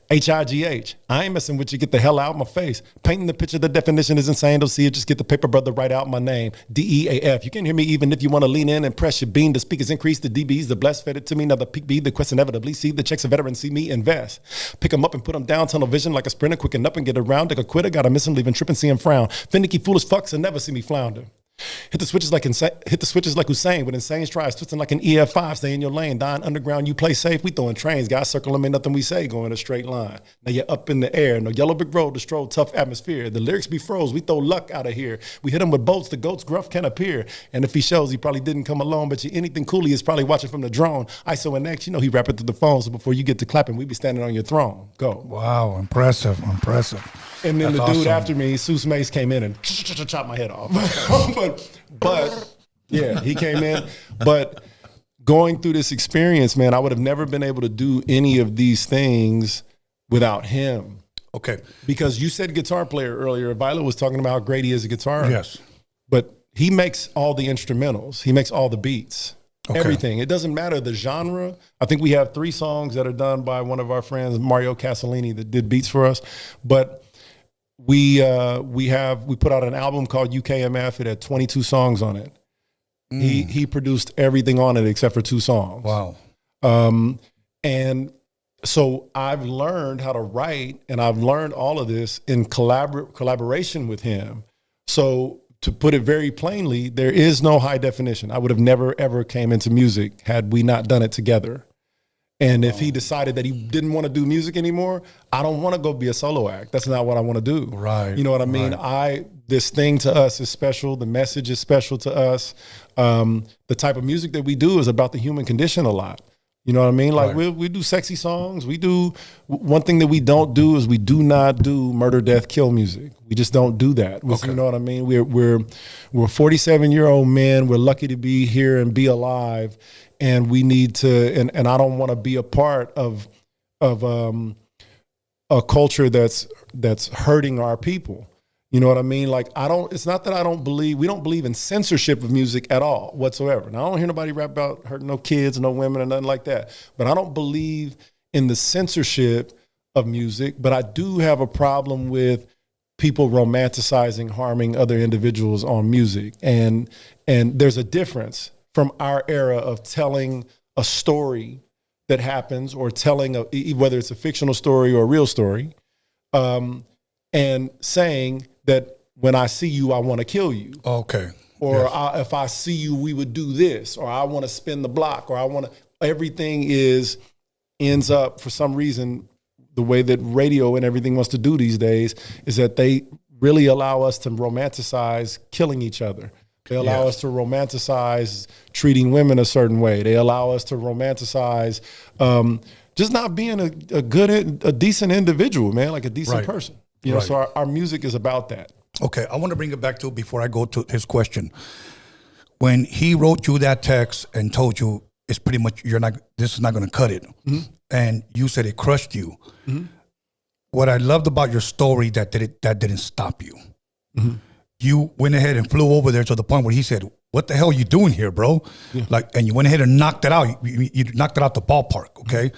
H-I-G-H. I ain't messing with you. Get the hell out of my face. Painting the picture, the definition is insane. Don't see it. Just get the paper, brother. Write out my name. D-E-A-F. You can hear me even if you want to lean in and press your bean. The speakers increase, the DBs, the blessed fed it to me. Now the peak B, the quest inevitably see. The checks a veteran, see me invest. Pick them up and put them down. Tunnel vision like a sprinter. Quicken up and get around. Like a quitter. Gotta miss him, leave him tripping, see him frown. Finicky, foolish fucks and never see me flounder. Hit the switches like Hussein, but insane tries, twisting like an EF5, stay in your lane, dying underground, you play safe, we throwing trains, guys circle them, ain't nothing we say, going a straight line. Now you're up in the air, no yellow brick road to stroll, tough atmosphere, the lyrics be froze, we throw luck out of here, we hit him with bolts, the goat's gruff can appear, and if he shows, he probably didn't come alone, but you anything coolly is probably watching from the drone, ISO and X, you know he rapping through the phone, so before you get to clapping, we be standing on your throne, go. Wow, impressive. And then That's the dude awesome. after me, Seuss Mace, came in and chopped my head off. but yeah, he came in. But going through this experience, man, I would have never been able to do any of these things without him. Okay. Because you said guitar player earlier. Violet was talking about how great he is a guitar. Yes. But he makes all the instrumentals. He makes all the beats. Okay. Everything. It doesn't matter the genre. I think we have 3 songs that are done by one of our friends, Mario Casalini, that did beats for us. But we put out an album called UKMF. It had 22 songs on it. He produced everything on it except for 2 songs. Wow. And so I've learned how to write, and I've learned all of this in collaboration with him. So to put it very plainly, there is no high definition. I would have never, ever came into music had we not done it together. And if he decided that he didn't want to do music anymore, I don't want to go be a solo act. That's not what I want to do. Right. You know what I mean? Right. This thing to us is special. The message is special to us. The type of music that we do is about the human condition a lot. You know what I mean? Like we do sexy songs. We do one thing that we don't do is we do not do murder, death, kill music. We just don't do that. Okay. You know what I mean? We're 47-year-old men. We're lucky to be here and be alive. And we need to, and I don't want to be a part of a culture that's hurting our people. You know what I mean? Like it's not that we don't believe in censorship of music at all whatsoever. Now I don't hear nobody rap about hurting no kids, no women, or nothing like that. But I don't believe in the censorship of music, but I do have a problem with people romanticizing harming other individuals on music. And there's a difference. from our era of telling a story that happens, or telling whether it's a fictional story or a real story, and saying that when I see you, I want to kill you. Okay. Or Yes. if I see you, we would do this, or I want to spin the block, or everything ends up, for some reason, the way that radio and everything wants to do these days is that they really allow us to romanticize killing each other. They allow us to romanticize treating women a certain way. They allow us to romanticize just not being a decent individual, man, like a decent person. You know, so our music is about that. Okay, I want to bring it back to, before I go to his question. When he wrote you that text and told you it's pretty much, this is not going to cut it, and you said it crushed you. What I loved about your story that didn't stop you. You went ahead and flew over there to the point where he said, "What the hell are you doing here, bro?" And you went ahead and knocked it out. You knocked it out the ballpark. Okay,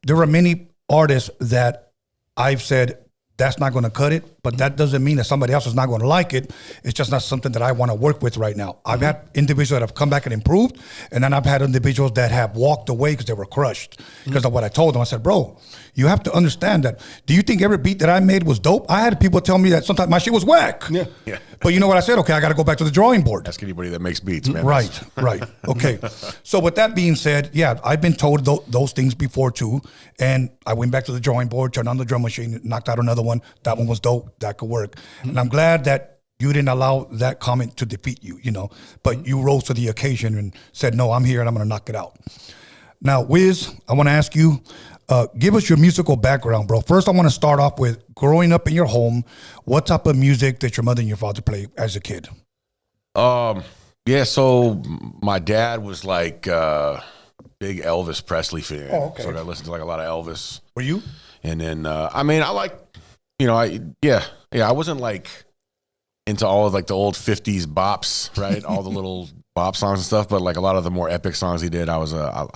there are many artists that I've said, that's not going to cut it, but that doesn't mean that somebody else is not going to like it. It's just not something that I want to work with right now. I've had individuals that have come back and improved, and then I've had individuals that have walked away because they were crushed because of what I told them. I said, bro, you have to understand that. Do you think every beat that I made was dope? I had people tell me that sometimes my shit was whack. Yeah. But you know what I said? Okay, I got to go back to the drawing board. Ask anybody that makes beats, man. Right. Okay. So with that being said, yeah, I've been told those things before too. And I went back to the drawing board, turned on the drum machine, knocked out another one. That one was dope. That could work. And I'm glad that you didn't allow that comment to defeat you, but you rose to the occasion and said, no, I'm here and I'm going to knock it out. Now, Wiz, I want to ask you, give us your musical background, bro. First, I want to start off with growing up in your home. What type of music did your mother and your father play as a kid? Yeah, so my dad was like big Elvis Presley fan. Oh, okay. So I listened to like a lot of Elvis. Were you? And then I like, I wasn't like into all of like the old 50s bops, right? All the little bop songs and stuff, but like a lot of the more epic songs he did, I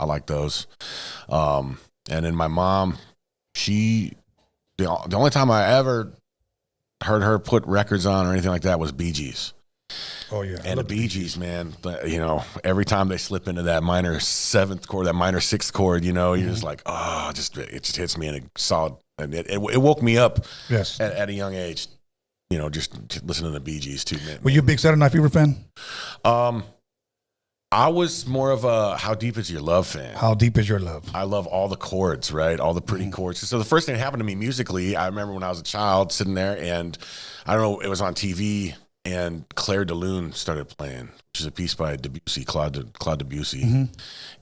like those. And then my mom, the only time I ever heard her put records on or anything like that was Bee Gees. Oh, yeah. And the Bee Gees, man, every time they slip into that minor seventh chord, that minor sixth chord, you're just like, it just hits me in a solid, and it woke me up at a young age, just listening to the Bee Gees too, man. Were you a big Saturday Night Fever fan? I was more of a How Deep Is Your Love fan. How Deep Is Your Love? I love all the chords, right? All the pretty chords. So the first thing that happened to me musically, I remember when I was a child sitting there, and I don't know, it was on TV, and Claire de Lune started playing, which is a piece by Debussy, Claude Debussy.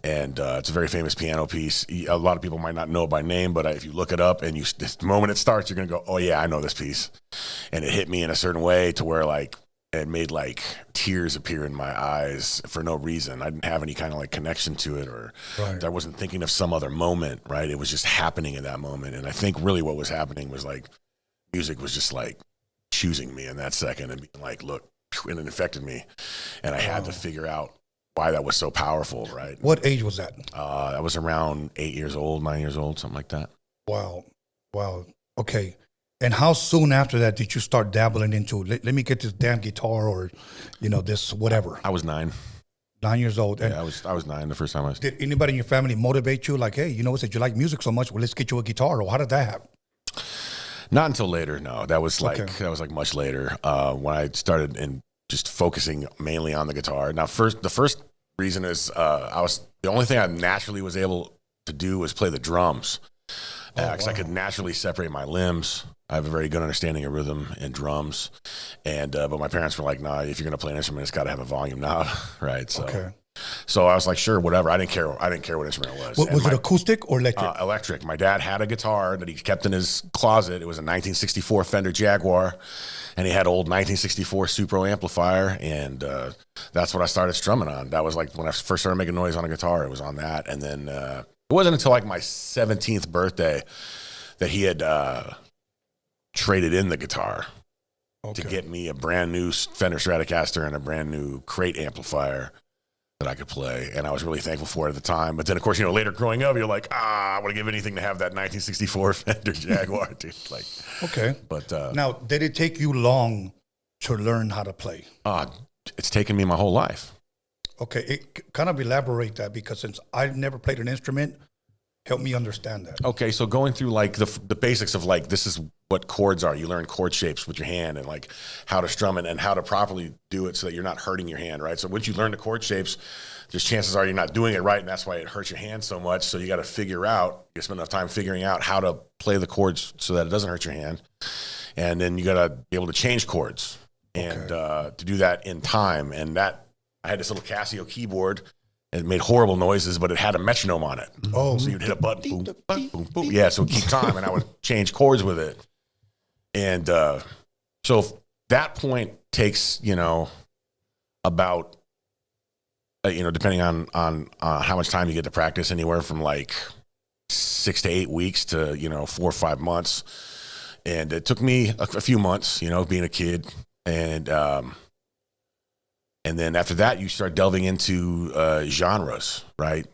And it's a very famous piano piece. A lot of people might not know it by name, but if you look it up and the moment it starts, you're going to go, oh yeah, I know this piece. And it hit me in a certain way to where like, it made like tears appear in my eyes for no reason. I didn't have any kind of like connection to it, or I wasn't thinking of some other moment, right? It was just happening in that moment. And I think really what was happening was like, music was just like choosing me in that second and being like, look, and it affected me. And I had to figure out why that was so powerful, right? What age was that? I was around 8 years old, 9 years old, something like that. Wow. Okay. And how soon after that did you start dabbling into, let me get this damn guitar or, this whatever? I was 9. 9 years old. And I was 9 the first time I was. Did anybody in your family motivate you like, hey, said you like music so much, well, let's get you a guitar? Or how did that happen? Not until later, no. That was like much later when I started and just focusing mainly on the guitar. Now, the first reason is the only thing I naturally was able to do was play the drums, because I could naturally separate my limbs. I have a very good understanding of rhythm and drums, and but my parents were like, "Nah, if you're gonna play an instrument, it's got to have a volume knob, right?" So I was like, "Sure, whatever." I didn't care what instrument it was. Was it acoustic or electric? Electric. My dad had a guitar that he kept in his closet. It was a 1964 Fender Jaguar, and he had an old 1964 Supro amplifier, and that's what I started strumming on. That was like when I first started making noise on a guitar. It was on that, and then it wasn't until like my 17th birthday that he had traded in the guitar to get me a brand new Fender Stratocaster and a brand new Crate amplifier that I could play, and I was really thankful for it at the time. But then, of course, later growing up, you're like, I would give anything to have that 1964 Fender Jaguar, dude. Like, but now, did it take you long to learn how to play? It's taken me my whole life. Okay, kind of elaborate that, because since I've never played an instrument, help me understand that. Okay, so going through like the basics of like, this is what chords are. You learn chord shapes with your hand and like how to strum it and how to properly do it so that you're not hurting your hand, right? So once you learn the chord shapes, there's chances are you're not doing it right, and that's why it hurts your hand so much. So you got to figure out, you spend enough time figuring out how to play the chords so that it doesn't hurt your hand. And then you got to be able to change chords and to do that in time. And that, I had this little Casio keyboard. It made horrible noises, but it had a metronome on it. Oh, so you'd hit a button, boom, boom, boom, boom. Yeah, so it'd keep time, and I would change chords with it. And so that point takes, about, depending on how much time you get to practice, anywhere from like 6 to 8 weeks to 4 or 5 months. And it took me a few months, being a kid, and then after that, you start delving into genres, right?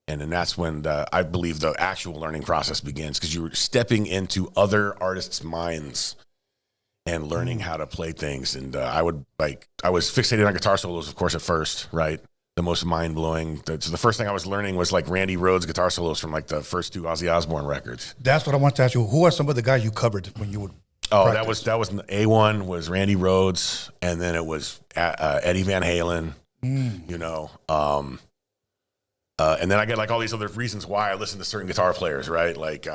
And then that's when I believe the actual learning process begins, because you're stepping into other artists' minds and learning how to play things. And I was fixated on guitar solos, of course, at first, right? The most mind-blowing. So the first thing I was learning was like Randy Rhoads guitar solos from like the first 2 Ozzy Osbourne records. That's what I want to ask you. Who are some of the guys you covered when you would practice? that was A1 was Randy Rhoads, and then it was Eddie Van Halen, and then I get like all these other reasons why I listen to certain guitar players, right? Like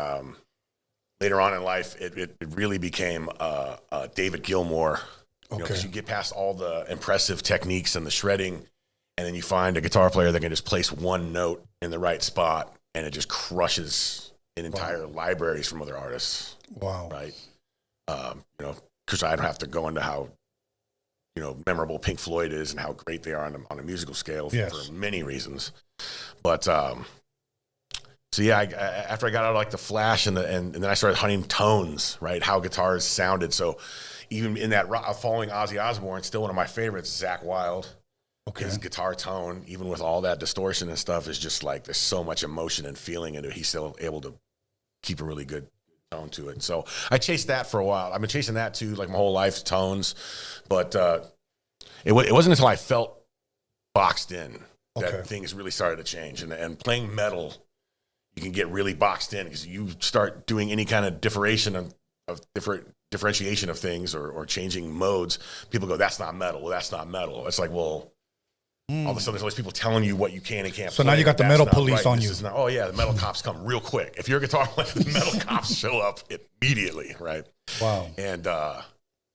later on in life, it really became David Gilmour, because you get past all the impressive techniques and the shredding, and then you find a guitar player that can just place one note in the right spot, and it just crushes an entire libraries from other artists. Wow. Right. Because I don't have to go into how, memorable Pink Floyd is and how great they are on a musical scale for many reasons. But so yeah, after I got out of like the Flash and then I started hunting tones, right? How guitars sounded. So even in that following Ozzy Osbourne, still one of my favorites, Zakk Wylde. His guitar tone, even with all that distortion and stuff, is just like there's so much emotion and feeling in it. He's still able to keep a really good tone to it. So I chased that for a while. I've been chasing that too, like my whole life, tones. But it wasn't until I felt boxed in that things really started to change. And playing metal, you can get really boxed in because you start doing any kind of differentiation of things or changing modes. People go, that's not metal. Well, that's not metal. It's like, well, all of a sudden there's always people telling you what you can and can't play. So now you got the metal police on you. Oh yeah, the metal cops come real quick. If you're a guitar player, the metal cops show up immediately, right? Wow. And I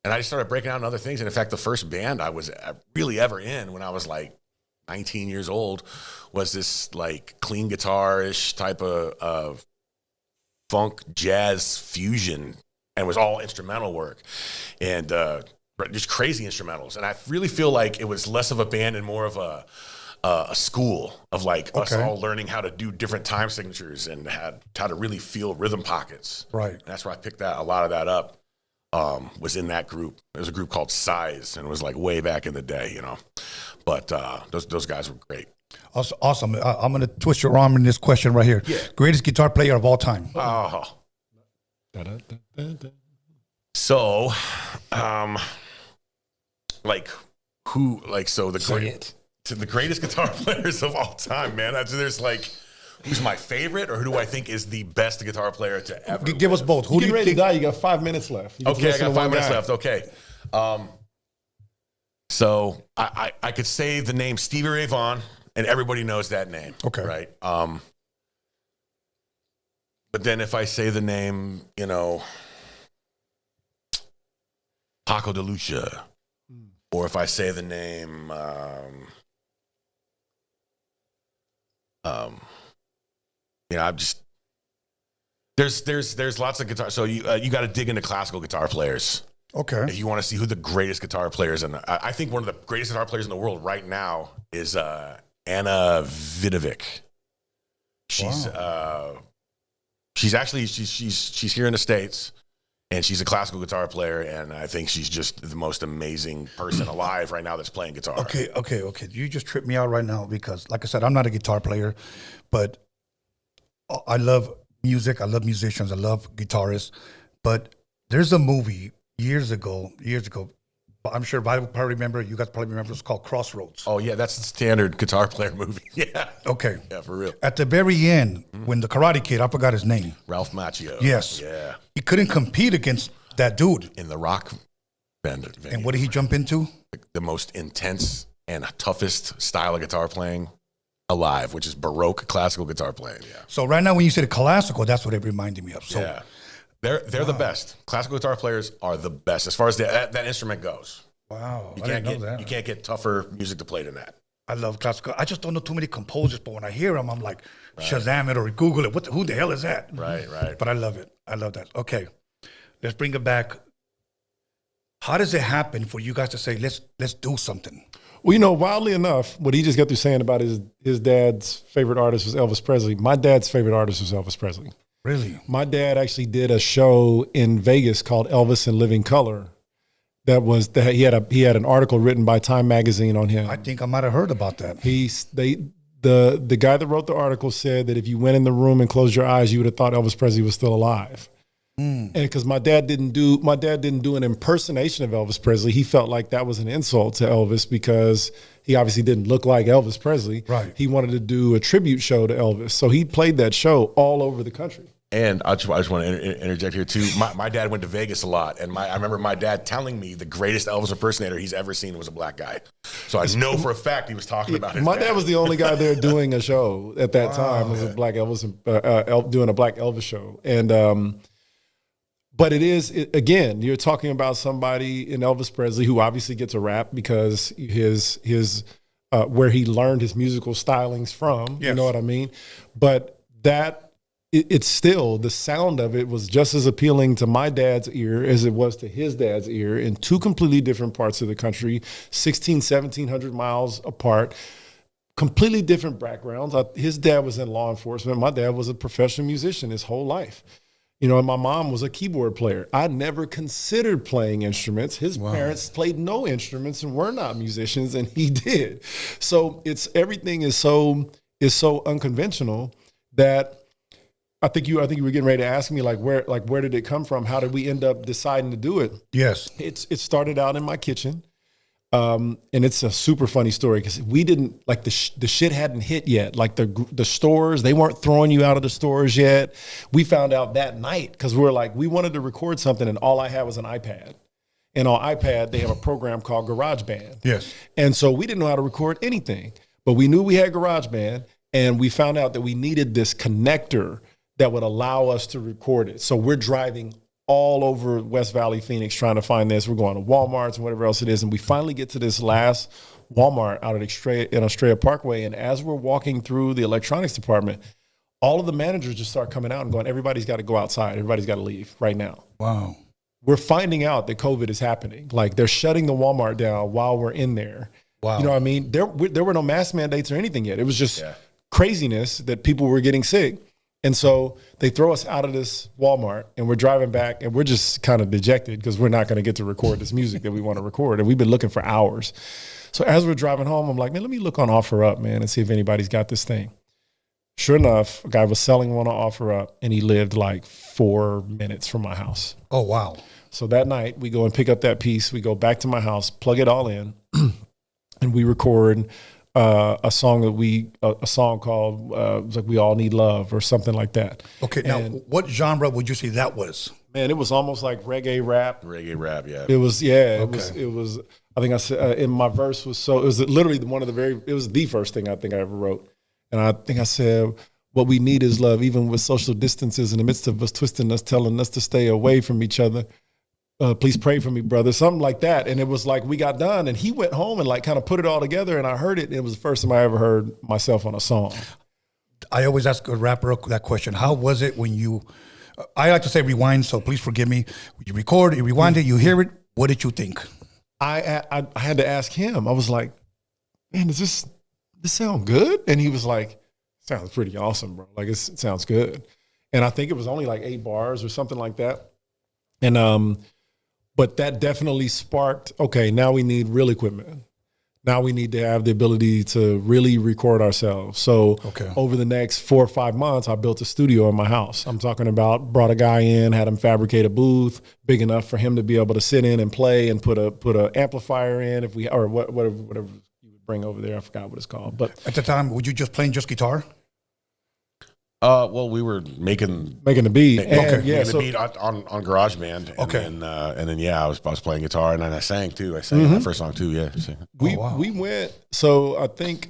just started breaking out in other things. And in fact, the first band I was really ever in when I was like 19 years old was this like clean guitar-ish type of funk jazz fusion, and it was all instrumental work. And just crazy instrumentals. And I really feel like it was less of a band and more of a school of like us all learning how to do different time signatures and how to really feel rhythm pockets. Right. And that's where I picked a lot of that up, was in that group. There was a group called Size, and it was like way back in the day, But those guys were great. Awesome. I'm going to twist your arm in this question right here. Yeah. Greatest guitar player of all time. Oh. So, the greatest guitar players of all time, man. There's like, who's my favorite, or who do I think is the best guitar player to ever give us both. Who do you ready think? to die? You got 5 minutes left. Okay, I got 5 minutes left. Okay. So I could say the name Stevie Ray Vaughan, and everybody knows that name. Okay. Right. But then if I say the name, Paco de Lucia, or if I say the name, I'm just there's lots of guitar. So you got to dig into classical guitar players. Okay. If you want to see who the greatest guitar players, and I think one of the greatest guitar players in the world right now is Anna Vidovic. She's she's here in the States, and she's a classical guitar player, and I think she's just the most amazing person alive right now that's playing guitar. Okay. You just tripped me out right now because, like I said, I'm not a guitar player, but I love music. I love musicians. I love guitarists. But there's a movie years ago, I'm sure I probably remember, you guys probably remember, it's called Crossroads. Oh yeah, that's the standard guitar player movie. Yeah. Okay. Yeah, for real. At the very end, when the Karate Kid, I forgot his name. Ralph Macchio. Yes. Yeah. He couldn't compete against that dude. In the rock band. And what did he jump into? The most intense and toughest style of guitar playing alive, which is Baroque classical guitar playing. Yeah. So right now, when you said classical, that's what it reminded me of. So Yeah. They're the best. Classical guitar players are the best as far as that instrument goes. wow, You I can't didn't know get that. you can't get tougher music to play than that. I love classical. I just don't know too many composers, but when I hear them, I'm like, Shazam it or Google it. Who the hell is that? Right, right. But I love it. I love that. Okay, let's bring it back. How does it happen for you guys to say, let's do something? Well, wildly enough, what he just got through saying about his dad's favorite artist was Elvis Presley. My dad's favorite artist was Elvis Presley. Really? My dad actually did a show in Vegas called Elvis in Living Color. He had an article written by Time Magazine on him. I think I might have heard about that. The guy that wrote the article said that if you went in the room and closed your eyes, you would have thought Elvis Presley was still alive. And because my dad didn't do an impersonation of Elvis Presley, he felt like that was an insult to Elvis because he obviously didn't look like Elvis Presley. Right. He wanted to do a tribute show to Elvis, so he played that show all over the country. And I just want to interject here too. My dad went to Vegas a lot, and I remember my dad telling me the greatest Elvis impersonator he's ever seen was a black guy. So I know for a fact he was talking about his My dad was the only guy there doing a show at that time. It was a black Elvis, doing a black Elvis show, and but again, you're talking about somebody in Elvis Presley who obviously gets a rap because his where he learned his musical stylings from. Yes. You know what I mean? But it's still, the sound of it was just as appealing to my dad's ear as it was to his dad's ear in two completely different parts of the country, 1,700 miles apart, completely different backgrounds. His dad was in law enforcement. My dad was a professional musician his whole life. And my mom was a keyboard player. I never considered playing instruments. His parents played no instruments and were not musicians, and he did. So everything is so unconventional that I think you were getting ready to ask me where did it come from? How did we end up deciding to do it? Yes. It started out in my kitchen. And it's a super funny story because we didn't the shit hadn't hit yet. Like the stores, they weren't throwing you out of the stores yet. We found out that night because we wanted to record something and all I had was an iPad. And on iPad, they have a program called GarageBand. Yes. And so we didn't know how to record anything, but we knew we had GarageBand and we found out that we needed this connector that would allow us to record it. So we're driving all over West Valley, Phoenix, trying to find this. We're going to Walmarts and whatever else it is. And we finally get to this last Walmart out at Estrella Parkway. And as we're walking through the electronics department, all of the managers just start coming out and going, everybody's got to go outside. Everybody's got to leave right now. Wow. We're finding out that COVID is happening. Like they're shutting the Walmart down while we're in there. Wow. You know what I mean? There were no mask mandates or anything yet. It was just craziness that people were getting sick. And so they throw us out of this Walmart and we're driving back and we're just kind of dejected because we're not going to get to record this music that we want to record. And we've been looking for hours. So as we're driving home, I'm like, man, let me look on OfferUp, man, and see if anybody's got this thing. Sure enough, a guy was selling one on OfferUp and he lived like 4 minutes from my house. Oh, wow. So that night we go and pick up that piece. We go back to my house, plug it all in, and we record a song called it was like We All Need Love or something like that. Okay, now what genre would you say that was? Man, it was almost like reggae rap. Reggae rap, yeah. It was, it was. I think I said in my verse it was literally it was the first thing I think I ever wrote, and I think I said, "What we need is love, even with social distances in the midst of us twisting us, telling us to stay away from each other. Please pray for me, brother," something like that. And it was like we got done and he went home and like kind of put it all together and I heard it. And it was the first time I ever heard myself on a song. I always ask a rapper that question. How was it when you, I like to say rewind, so please forgive me. You record, you rewind it, you hear it. What did you think? I had to ask him. I was like, man, does this sound good? And he was like, sounds pretty awesome, bro. Like it sounds good. And I think it was only like 8 bars or something like that. And, but that definitely sparked, okay, now we need real equipment. Now we need to have the ability to really record ourselves. So over the next 4 or 5 months, I built a studio in my house. I'm talking about brought a guy in, had him fabricate a booth big enough for him to be able to sit in and play, and put a amplifier in whatever you would bring over there. I forgot what it's called. But at the time, were you just playing just guitar? Well, we were making the beat. making the beat on GarageBand. And then I was playing guitar, and then I sang too. I sang my first song too. Yeah. We went. So I think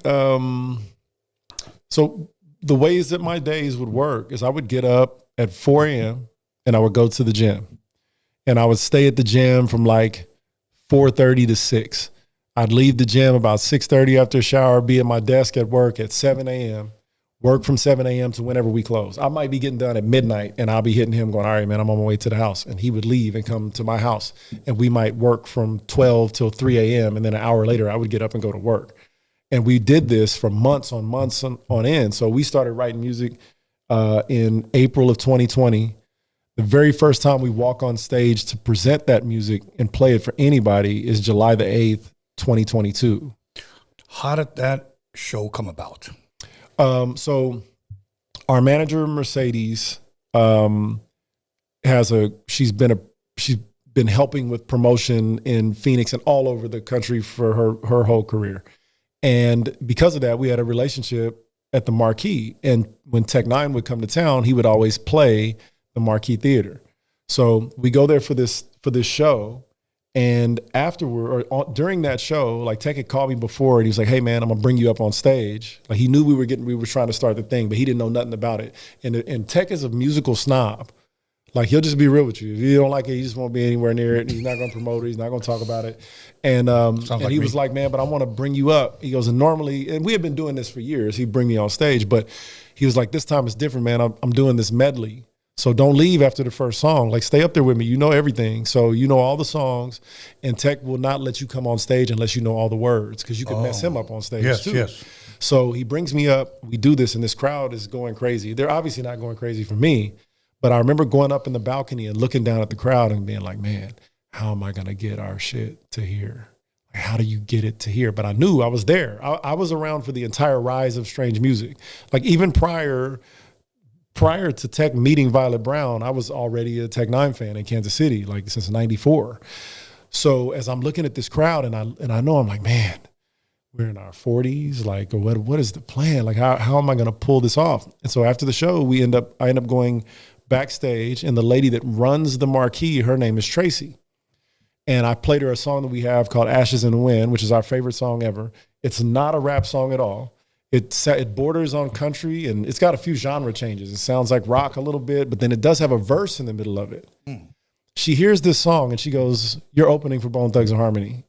so the ways that my days would work is I would get up at 4 a.m. and I would go to the gym, and I would stay at the gym from like 4:30 to 6. I'd leave the gym about 6:30 after a shower, be at my desk at work at 7 a.m. Work from 7 a.m. to whenever we close. I might be getting done at midnight, and I'll be hitting him going, all right, man, I'm on my way to the house. And he would leave and come to my house, and we might work from 12 till 3 a.m. And then an hour later, I would get up and go to work. And we did this for months on end. So we started writing music in April of 2020. The very first time we walk on stage to present that music and play it for anybody is July the 8th, 2022. How did that show come about? So our manager, Mercedes, she's been helping with promotion in Phoenix and all over the country for her whole career. And because of that, we had a relationship at the Marquee. And when Tech Nine would come to town, he would always play the Marquee Theater. So we go there for this show. And afterward, or during that show, like Tech had called me before, and he was like, "Hey man, I'm gonna bring you up on stage." Like he knew we were trying to start the thing, but he didn't know nothing about it. And Tech is a musical snob. Like he'll just be real with you. If you don't like it, he just won't be anywhere near it. He's not gonna promote it. He's not gonna talk about it. And he was like, "Man, but I want to bring you up." He goes, and we had been doing this for years. He'd bring me on stage, but he was like, "This time it's different, man. I'm doing this medley. So don't leave after the first song. Like stay up there with me. You know everything. So you know all the songs, and Tech will not let you come on stage unless you know all the words, because you can mess him up on stage too." Yes. So he brings me up. We do this, and this crowd is going crazy. They're obviously not going crazy for me, but I remember going up in the balcony and looking down at the crowd and being like, "Man, how am I gonna get our shit to here? Like, how do you get it to here?" But I knew I was there. I was around for the entire rise of strange music. Like even prior to Tech meeting Violet Brown, I was already a Tech Nine fan in Kansas City, like since '94. So as I'm looking at this crowd, and I know, I'm like, man, we're in our 40s. Like, what is the plan? Like, how am I going to pull this off? And so after the show, I end up going backstage, and the lady that runs the Marquee, her name is Tracy. And I played her a song that we have called Ashes in the Wind, which is our favorite song ever. It's not a rap song at all. It borders on country, and it's got a few genre changes. It sounds like rock a little bit, but then it does have a verse in the middle of it. She hears this song, and she goes, "You're opening for Bone Thugs and Harmony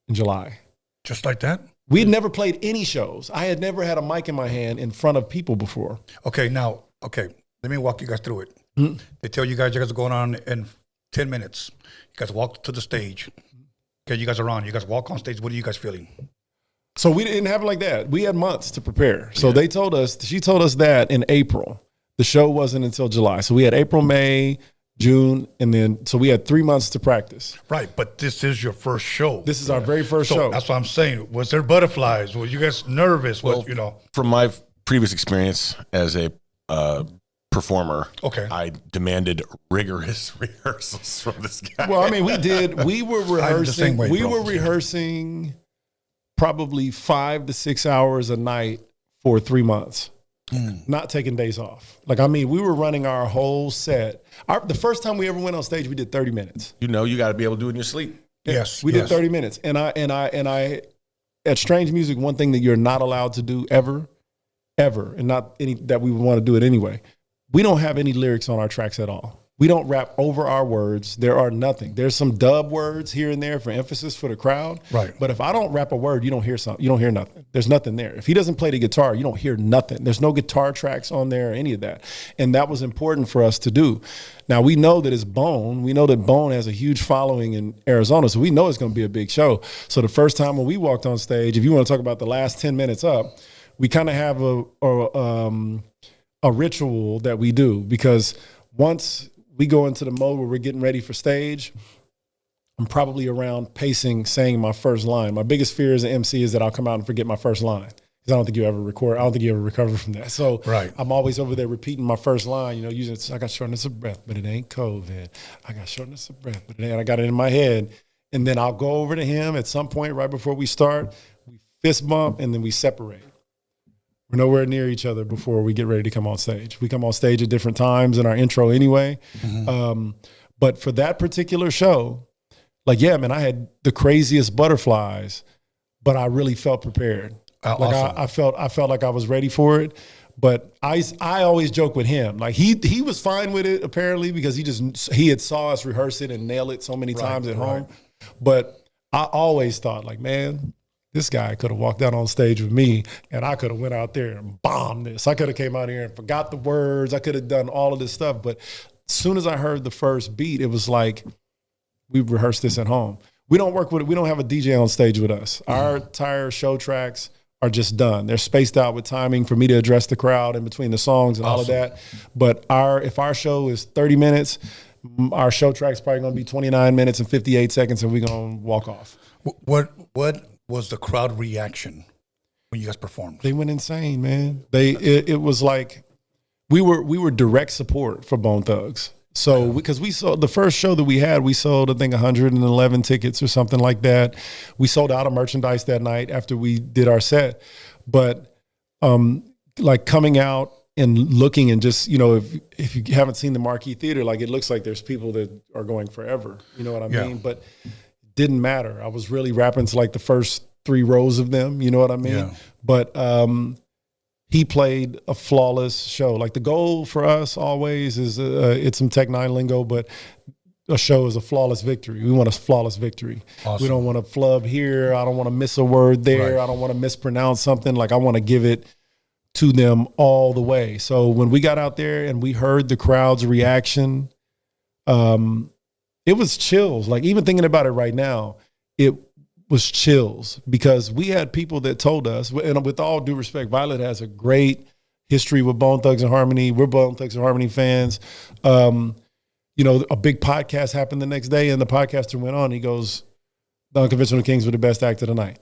in July." Just like that? We had never played any shows. I had never had a mic in my hand in front of people before. Okay, let me walk you guys through it. They tell you guys are going on in 10 minutes. You guys walk to the stage. Okay, you guys are on. You guys walk on stage. What are you guys feeling? So we didn't have it like that. We had months to prepare. So she told us that in April. The show wasn't until July. So we had April, May, June, and so we had 3 months to practice. Right, but this is your first show. This is our very first show. That's what I'm saying. Was there butterflies? Were you guys nervous? From my previous experience as a performer, I demanded rigorous rehearsals from this guy. Well, I mean, we did. We were rehearsing. We were rehearsing probably 5 to 6 hours a night for 3 months, not taking days off. Like, I mean, we were running our whole set. The first time we ever went on stage, we did 30 minutes. You got to be able to do it in your sleep. Yes, we did 30 minutes. And I, at Strange Music, one thing that you're not allowed to do ever, and not any that we would want to do it anyway. We don't have any lyrics on our tracks at all. We don't rap over our words. There are nothing. There's some dub words here and there for emphasis for the crowd. Right. But if I don't rap a word, you don't hear something. You don't hear nothing. There's nothing there. If he doesn't play the guitar, you don't hear nothing. There's no guitar tracks on there or any of that. And that was important for us to do. Now, we know that it's Bone. We know that Bone has a huge following in Arizona, so we know it's going to be a big show. So the first time when we walked on stage, if you want to talk about the last 10 minutes up, we kind of have a ritual that we do, because once we go into the mode where we're getting ready for stage, I'm probably around pacing, saying my first line. My biggest fear as an MC is that I'll come out and forget my first line. Because I don't think you ever record. I don't think you ever recover from that. So I'm always over there repeating my first line, using I got shortness of breath, but it ain't COVID. I got shortness of breath, but it ain't. I got it in my head. And then I'll go over to him at some point right before we start. We fist bump, and then we separate. We're nowhere near each other before we get ready to come on stage. We come on stage at different times in our intro anyway. But for that particular show, I had the craziest butterflies, but I really felt prepared. Awesome. I felt like I was ready for it. But I always joke with him. Like he was fine with it apparently because he had saw us rehearse it and nail it so many times at home. But I always thought like, man, this guy could have walked out on stage with me and I could have went out there and bombed this. I could have came out here and forgot the words. I could have done all of this stuff. But as soon as I heard the first beat, it was like, we rehearsed this at home. We don't work with it. We don't have a DJ on stage with us. Our entire show tracks are just done. They're spaced out with timing for me to address the crowd in between the songs and all of that. But if our show is 30 minutes, our show track's probably going to be 29 minutes and 58 seconds, and we're going to walk off. What was the crowd reaction when you guys performed? They went insane, man. It was like we were direct support for Bone Thugs. So because we sold the first show that we had, we sold I think 111 tickets or something like that. We sold out of merchandise that night after we did our set. But like coming out and looking and just, if you haven't seen the Marquee Theater, like it looks like there's people that are going forever. You know what I mean? But it didn't matter. I was really rapping to like the first 3 rows of them. You know what I mean? Yeah. But he played a flawless show. Like the goal for us always is, it's some Tech 9 lingo, but a show is a flawless victory. We want a flawless victory. Awesome. We don't want to flub here. I don't want to miss a word there. Right. I don't want to mispronounce something. Like I want to give it to them all the way. So when we got out there and we heard the crowd's reaction, it was chills. Like even thinking about it right now, it was chills because we had people that told us, and with all due respect, Violet has a great history with Bone Thugs and Harmony. We're Bone Thugs and Harmony fans. A big podcast happened the next day and the podcaster went on. He goes, the Unconventional Kingz were the best act of the night.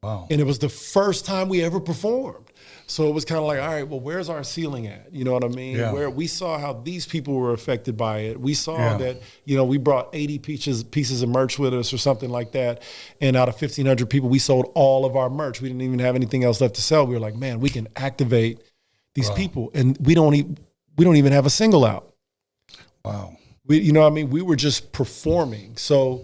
Wow. And it was the first time we ever performed. So it was kind of like, all right, well, where's our ceiling at? You know what I mean? Yeah. Where we saw how these people were affected by it. We saw that, we brought 80 pieces of merch with us or something like that. And out of 1,500 people, we sold all of our merch. We didn't even have anything else left to sell. We were like, man, we can activate these people. And we don't even have a single out. Wow. We were just performing. So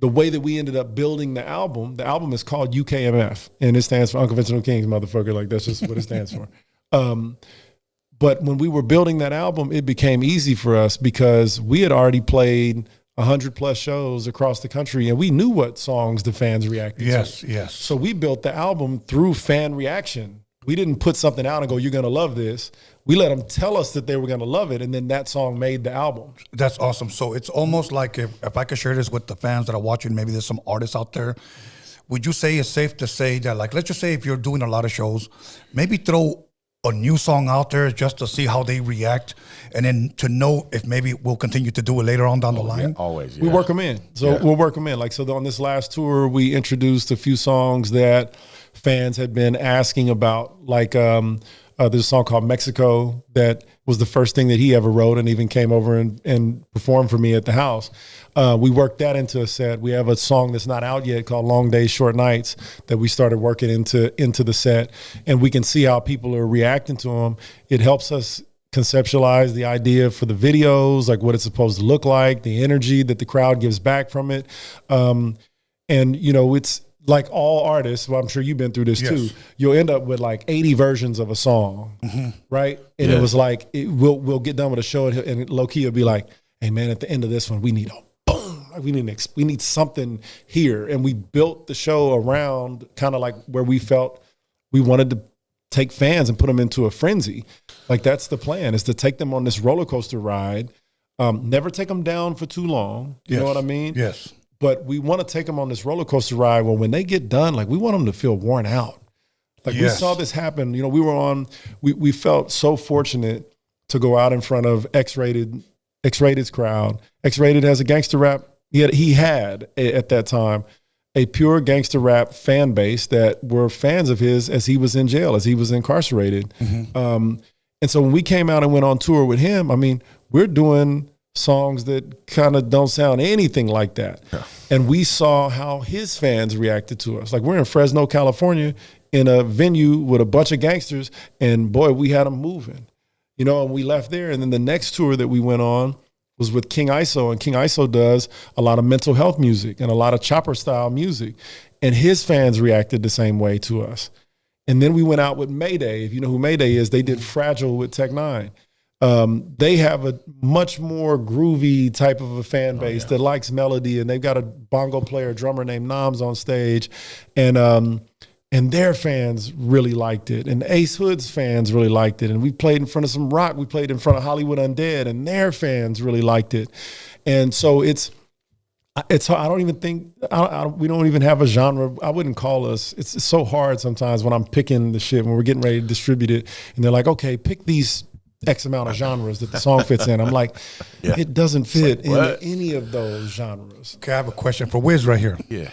the way that we ended up building the album is called UKMF, and it stands for Unconventional Kingz, motherfucker. Like that's just what it stands for. But when we were building that album, it became easy for us because we had already played 100+ shows across the country, and we knew what songs the fans reacted to. Yes. So we built the album through fan reaction. We didn't put something out and go, you're going to love this. We let them tell us that they were going to love it, and then that song made the album. That's awesome. So it's almost like if I could share this with the fans that are watching, maybe there's some artists out there. Would you say it's safe to say that, like, let's just say if you're doing a lot of shows, maybe throw a new song out there just to see how they react, and then to know if maybe we'll continue to do it later on down the line? Yeah, always. We work them in. So we'll work them in. Like, so on this last tour, we introduced a few songs that fans had been asking about, like there's a song called Mexico that was the first thing that he ever wrote and even came over and performed for me at the house. We worked that into a set. We have a song that's not out yet called Long Days, Short Nights that we started working into the set, and we can see how people are reacting to them. It helps us conceptualize the idea for the videos, like what it's supposed to look like, the energy that the crowd gives back from it. It's like all artists, well, I'm sure you've been through this too. You'll end up with like 80 versions of a song, right? And it was like, we'll get done with a show and low key will be like, hey man, at the end of this one, we need a boom. Like we need something here. And we built the show around kind of like where we felt we wanted to take fans and put them into a frenzy. Like that's the plan, is to take them on this roller coaster ride. Never take them down for too long. You know what I mean? Yes. But we want to take them on this roller coaster ride. Well, when they get done, like we want them to feel worn out. Like we saw this happen. We felt so fortunate to go out in front of X-Rated's crowd. X-Rated has a gangster rap He had at that time a pure gangster rap fan base that were fans of his as he was in jail, as he was incarcerated. And so when we came out and went on tour with him, I mean, we're doing songs that kind of don't sound anything like that. Yeah. And we saw how his fans reacted to us. Like, we're in Fresno, California, in a venue with a bunch of gangsters, and boy, we had them moving. You know, and we left there. And then the next tour that we went on was with King ISO, and King ISO does a lot of mental health music and a lot of chopper style music. And his fans reacted the same way to us. And then we went out with Mayday. If you know who Mayday is, they did Fragile with Tech Nine. They have a much more groovy type of a fan base that likes melody, and they've got a bongo player, drummer named Noms on stage, and their fans really liked it, and Ace Hood's fans really liked it, and we played in front of some rock. We played in front of Hollywood Undead, and their fans really liked it, and so it's. I don't even think we don't even have a genre. I wouldn't call us. It's so hard sometimes when I'm picking the shit when we're getting ready to distribute it, and they're like, "Okay, pick these X amount of genres that the song fits in." I'm like, it doesn't fit in any of those genres. Okay, I have a question for Wiz right here. Yeah.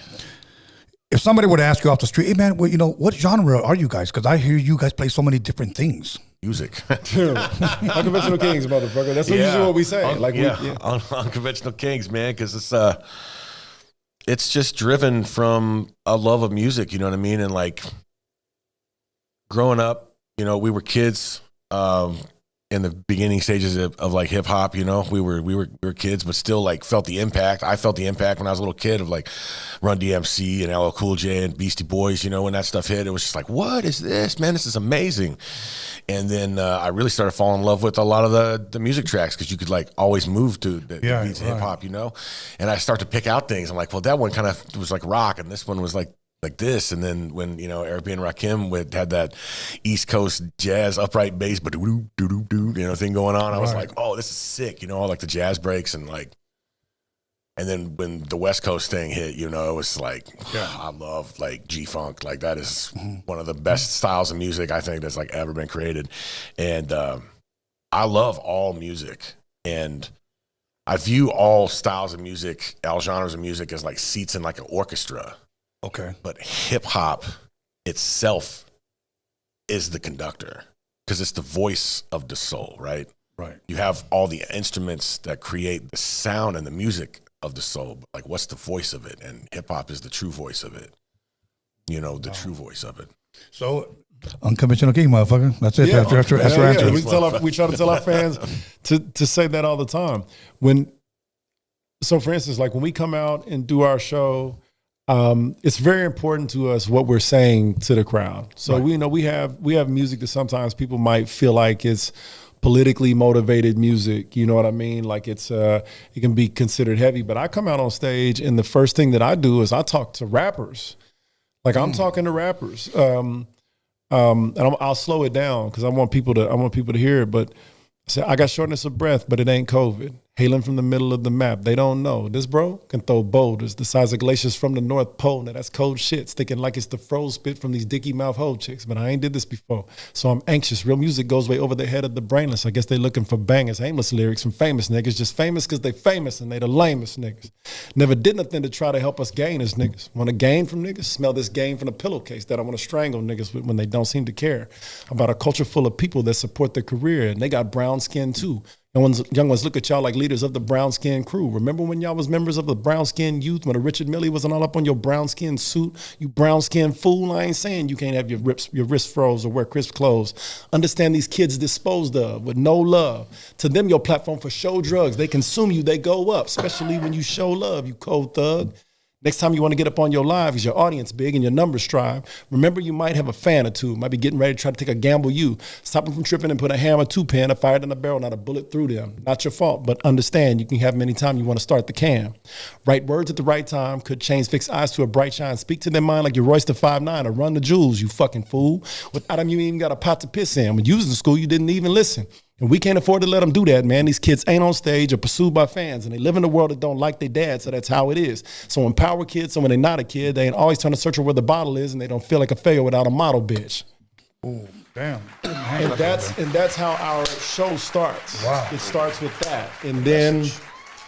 If somebody would ask you off the street, "Hey man, well, you know, what genre are you guys?" Because I hear you guys play so many different things. Music. Unconventional Kingz, motherfucker. That's usually what we say. Unconventional Kingz, man, because it's just driven from a love of music. You know what I mean? And like growing up, you know, we were kids in the beginning stages of like hip hop. You know, we were kids, but still like felt the impact. I felt the impact when I was a little kid of like Run DMC and LL Cool J and Beastie Boys. You know, when that stuff hit, it was just like, what is this, man? This is amazing. And then I really started falling in love with a lot of the music tracks because you could like always move to the beats of hip hop, you know. And I start to pick out things. I'm like, well, that one kind of was like rock, and this one was like this. And then when, you know, Eric B. and Rakim had that East Coast jazz upright bass, but you know, thing going on, I was like, oh, this is sick, you know, like the jazz breaks and like. And then when the West Coast thing hit, you know, it was like, I love like G-Funk. Like that is one of the best styles of music I think that's like ever been created. And I love all music. And I view all styles of music, all genres of music as like seats in like an orchestra. Okay. But hip hop itself is the conductor because it's the voice of the soul, right? Right. You have all the instruments that create the sound and the music of the soul, but like what's the voice of it? And hip hop is the true voice of it. You know, the true voice of it. So Unconventional Kingz, motherfucker. That's it. That's your answer. We try to tell our fans to say that all the time. So for instance, like when we come out and do our show, it's very important to us what we're saying to the crowd. So we know we have music that sometimes people might feel like it's politically motivated music, you know what I mean? Like it can be considered heavy, but I come out on stage and the first thing that I do is I talk to rappers. Like I'm talking to rappers, and I'll slow it down because I want people to hear it. But I got shortness of breath, but it ain't COVID. Hailing from the middle of the map. They don't know. This bro can throw boulders the size of glaciers from the North Pole. Now that's cold shit, sticking like it's the froze spit from these dicky mouth hoe chicks. But I ain't did this before, so I'm anxious. Real music goes way over the head of the brainless. I guess they looking for bangers, aimless lyrics from famous niggas. Just famous because they famous and they the lamest niggas. Never did nothing to try to help us gain as niggas. Want to gain from niggas? Smell this game from the pillowcase that I want to strangle niggas with when they don't seem to care about a culture full of people that support their career and they got brown skin too. Young ones look at y'all like leaders of the brown skin crew. Remember when y'all was members of the brown skin youth when a Richard Millie wasn't all up on your brown skin suit? You brown skin fool. I ain't saying you can't have your wrist froze or wear crisp clothes. Understand these kids disposed of with no love. To them, your platform for show drugs. They consume you, they go up, especially when you show love, you cold thug. Next time you want to get up on your live because your audience big and your numbers strive, remember you might have a fan or two, might be getting ready to try to take a gamble you. Stop them from tripping and put a hammer, two pen, a fire in a barrel, not a bullet through them. Not your fault, but understand you can have them anytime you want to start the cam. Right words at the right time could change fixed eyes to a bright shine. Speak to their mind like you're Royce the 5'9" or run the jewels, you fucking fool. Without them, you ain't even got a pot to piss in. When you was in school, you didn't even listen. And we can't afford to let them do that, man. These kids ain't on stage or pursued by fans, and they live in a world that don't like their dad, so that's how it is. So empower kids, so when they're not a kid, they ain't always trying to search for where the bottle is, and they don't feel like a failure without a model bitch. Oh, damn. And that's how our show starts. Wow. It starts with that. And then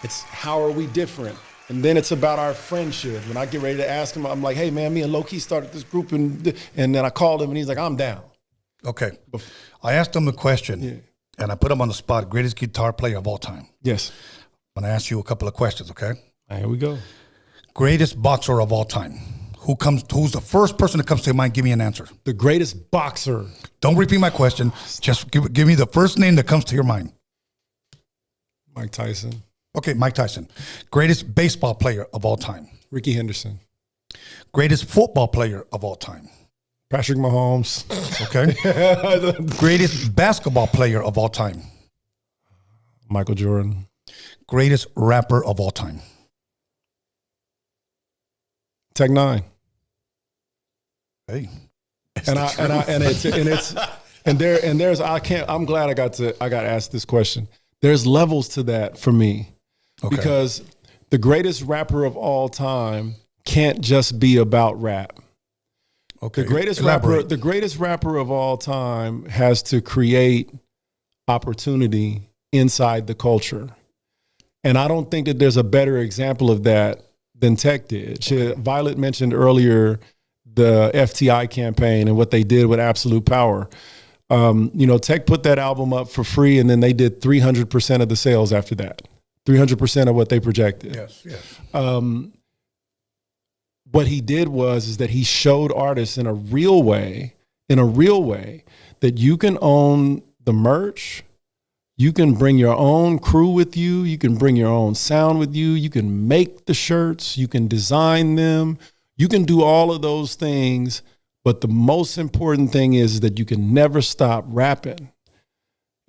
it's how are we different? And then it's about our friendship. When I get ready to ask him, I'm like, hey, man, me and Low-Key started this group. And then I called him, and he's like, I'm down. Okay. I asked him a question, and I put him on the spot, greatest guitar player of all time. Yes. I'm going to ask you a couple of questions, okay? Here we go. Greatest boxer of all time. Who's the first person that comes to your mind? Give me an answer. The greatest boxer. Don't repeat my question. Just give me the first name that comes to your mind. Mike Tyson. Okay, Mike Tyson. Greatest baseball player of all time. Ricky Henderson. Greatest football player of all time. Patrick Mahomes. Okay. Greatest basketball player of all time. Michael Jordan. Greatest rapper of all time. Tech Nine. Hey. I'm glad I got asked this question. There's levels to that for me. Okay. Because the greatest rapper of all time can't just be about rap. Okay. The greatest rapper of all time has to create opportunity inside the culture. And I don't think that there's a better example of that than Tech did. Violet mentioned earlier the FTI campaign and what they did with Absolute Power. Tech put that album up for free, and then they did 300% of the sales after that. 300% of what they projected. Yes. What he did is that he showed artists in a real way, that you can own the merch, you can bring your own crew with you, you can bring your own sound with you, you can make the shirts, you can design them, you can do all of those things, but the most important thing is that you can never stop rapping.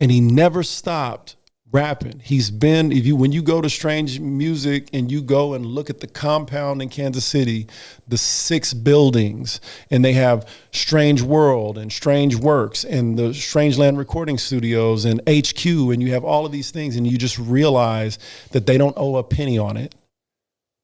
And he never stopped rapping. When you go to Strange Music and you go and look at the compound in Kansas City, the 6 buildings, and they have Strange World and Strange Works and the Strangeland Recording Studios and HQ, and you have all of these things, and you just realize that they don't owe a penny on it.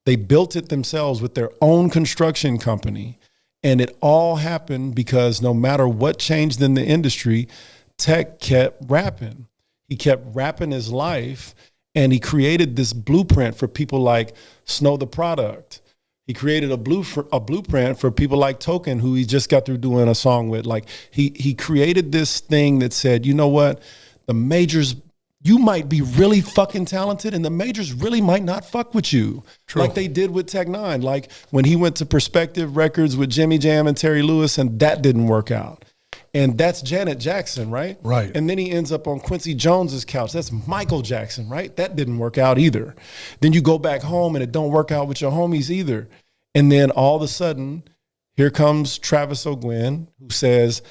They built it themselves with their own construction company, and it all happened because no matter what changed in the industry, Tech kept rapping. He kept rapping his life, and he created this blueprint for people like Snow the Product. He created a blueprint for people like Token, who he just got through doing a song with. Like he created this thing that said, you know what, the majors, you might be really fucking talented, and the majors really might not fuck with you. True. Like they did with Tech Nine. Like when he went to Perspective Records with Jimmy Jam and Terry Lewis, and that didn't work out. And that's Janet Jackson, right? Right. And then he ends up on Quincy Jones's couch. That's Michael Jackson, right? That didn't work out either. Then you go back home and it don't work out with your homies either. And then all of a sudden, here comes Travis O'Gwen, who says,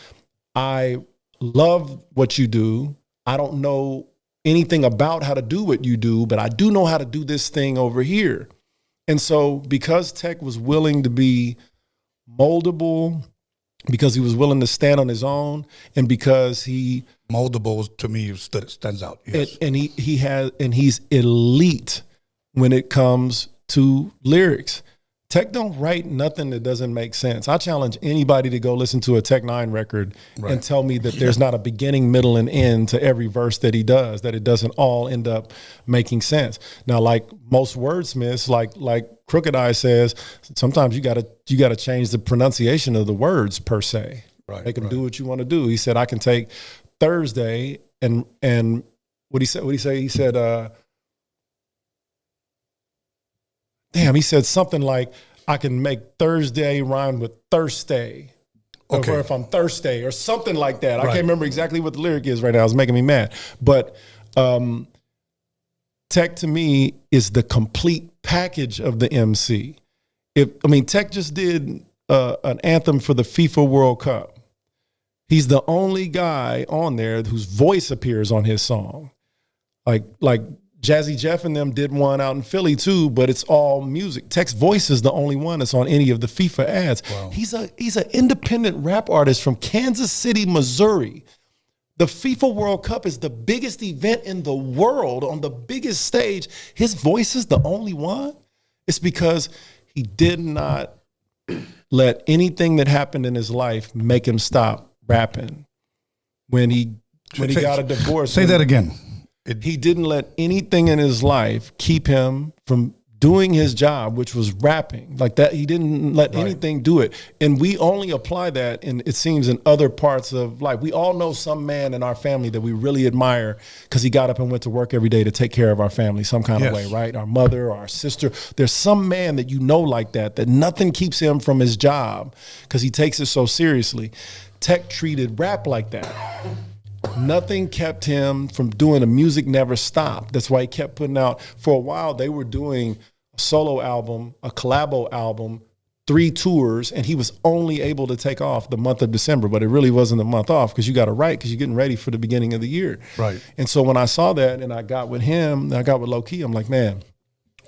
I love what you do. I don't know anything about how to do what you do, but I do know how to do this thing over here. And so because Tech was willing to be moldable, because he was willing to stand on his own, and because he moldable to me stands out. Yes. And he's elite when it comes to lyrics. Tech don't write nothing that doesn't make sense. I challenge anybody to go listen to a Tech Nine record and tell me that there's not a beginning, middle, and end to every verse that he does, that it doesn't all end up making sense. Now, like most wordsmiths, like Crooked Eye says, sometimes you gotta change the pronunciation of the words per se. Right. Make them do what you want to do. He said, I can take Thursday and what he say? He said, he said something like, I can make Thursday rhyme with Thursday. Okay. Or if I'm thirsty or something like that. Right. I can't remember exactly what the lyric is right now. It's making me mad. But Tech to me is the complete package of the MC. Tech just did an anthem for the FIFA World Cup. He's the only guy on there whose voice appears on his song. Like Jazzy Jeff and them did one out in Philly too, but it's all music. Tech's voice is the only one that's on any of the FIFA ads. Wow. He's an independent rap artist from Kansas City, Missouri. The FIFA World Cup is the biggest event in the world on the biggest stage. His voice is the only one. It's because he did not let anything that happened in his life make him stop rapping. When he got a divorce. Say that again. He didn't let anything in his life keep him from doing his job, which was rapping like that. He didn't let anything do it. And we only apply that in, it seems, in other parts of life. We all know some man in our family that we really admire because he got up and went to work every day to take care of our family some kind of way, right? Our mother or our sister. There's some man that you know like that nothing keeps him from his job because he takes it so seriously. Tech treated rap like that. Nothing kept him from doing the music never stopped. That's why he kept putting out. For a while, they were doing a solo album, a collabo album, 3 tours, and he was only able to take off the month of December, but it really wasn't a month off because you got to write because you're getting ready for the beginning of the year. Right. And so when I saw that and I got with him, and I got with Low Key, I'm like, man,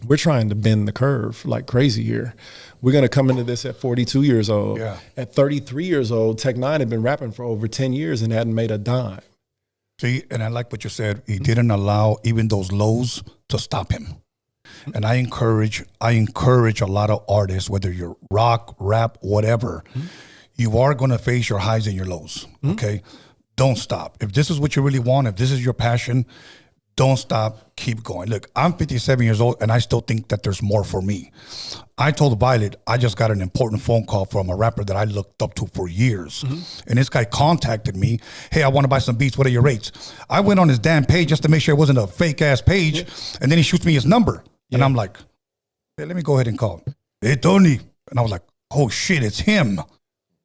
we're trying to bend the curve like crazy here. We're going to come into this at 42 years old. Yeah. At At 33 years old, Tech Nine had been rapping for over 10 years and hadn't made a dime. See, and I like what you said. He didn't allow even those lows to stop him. And I encourage a lot of artists, whether you're rock, rap, whatever, you are going to face your highs and your lows. Okay, don't stop. If this is what you really want, if this is your passion, don't stop. Keep going. Look, I'm 57 years old, and I still think that there's more for me. I told Violet I just got an important phone call from a rapper that I looked up to for years. And this guy contacted me. Hey, I want to buy some beats. What are your rates? I went on his damn page just to make sure it wasn't a fake ass page. And then he shoots me his number. And I'm like, hey, let me go ahead and call. Hey, Tony. And I was like, oh shit, it's him.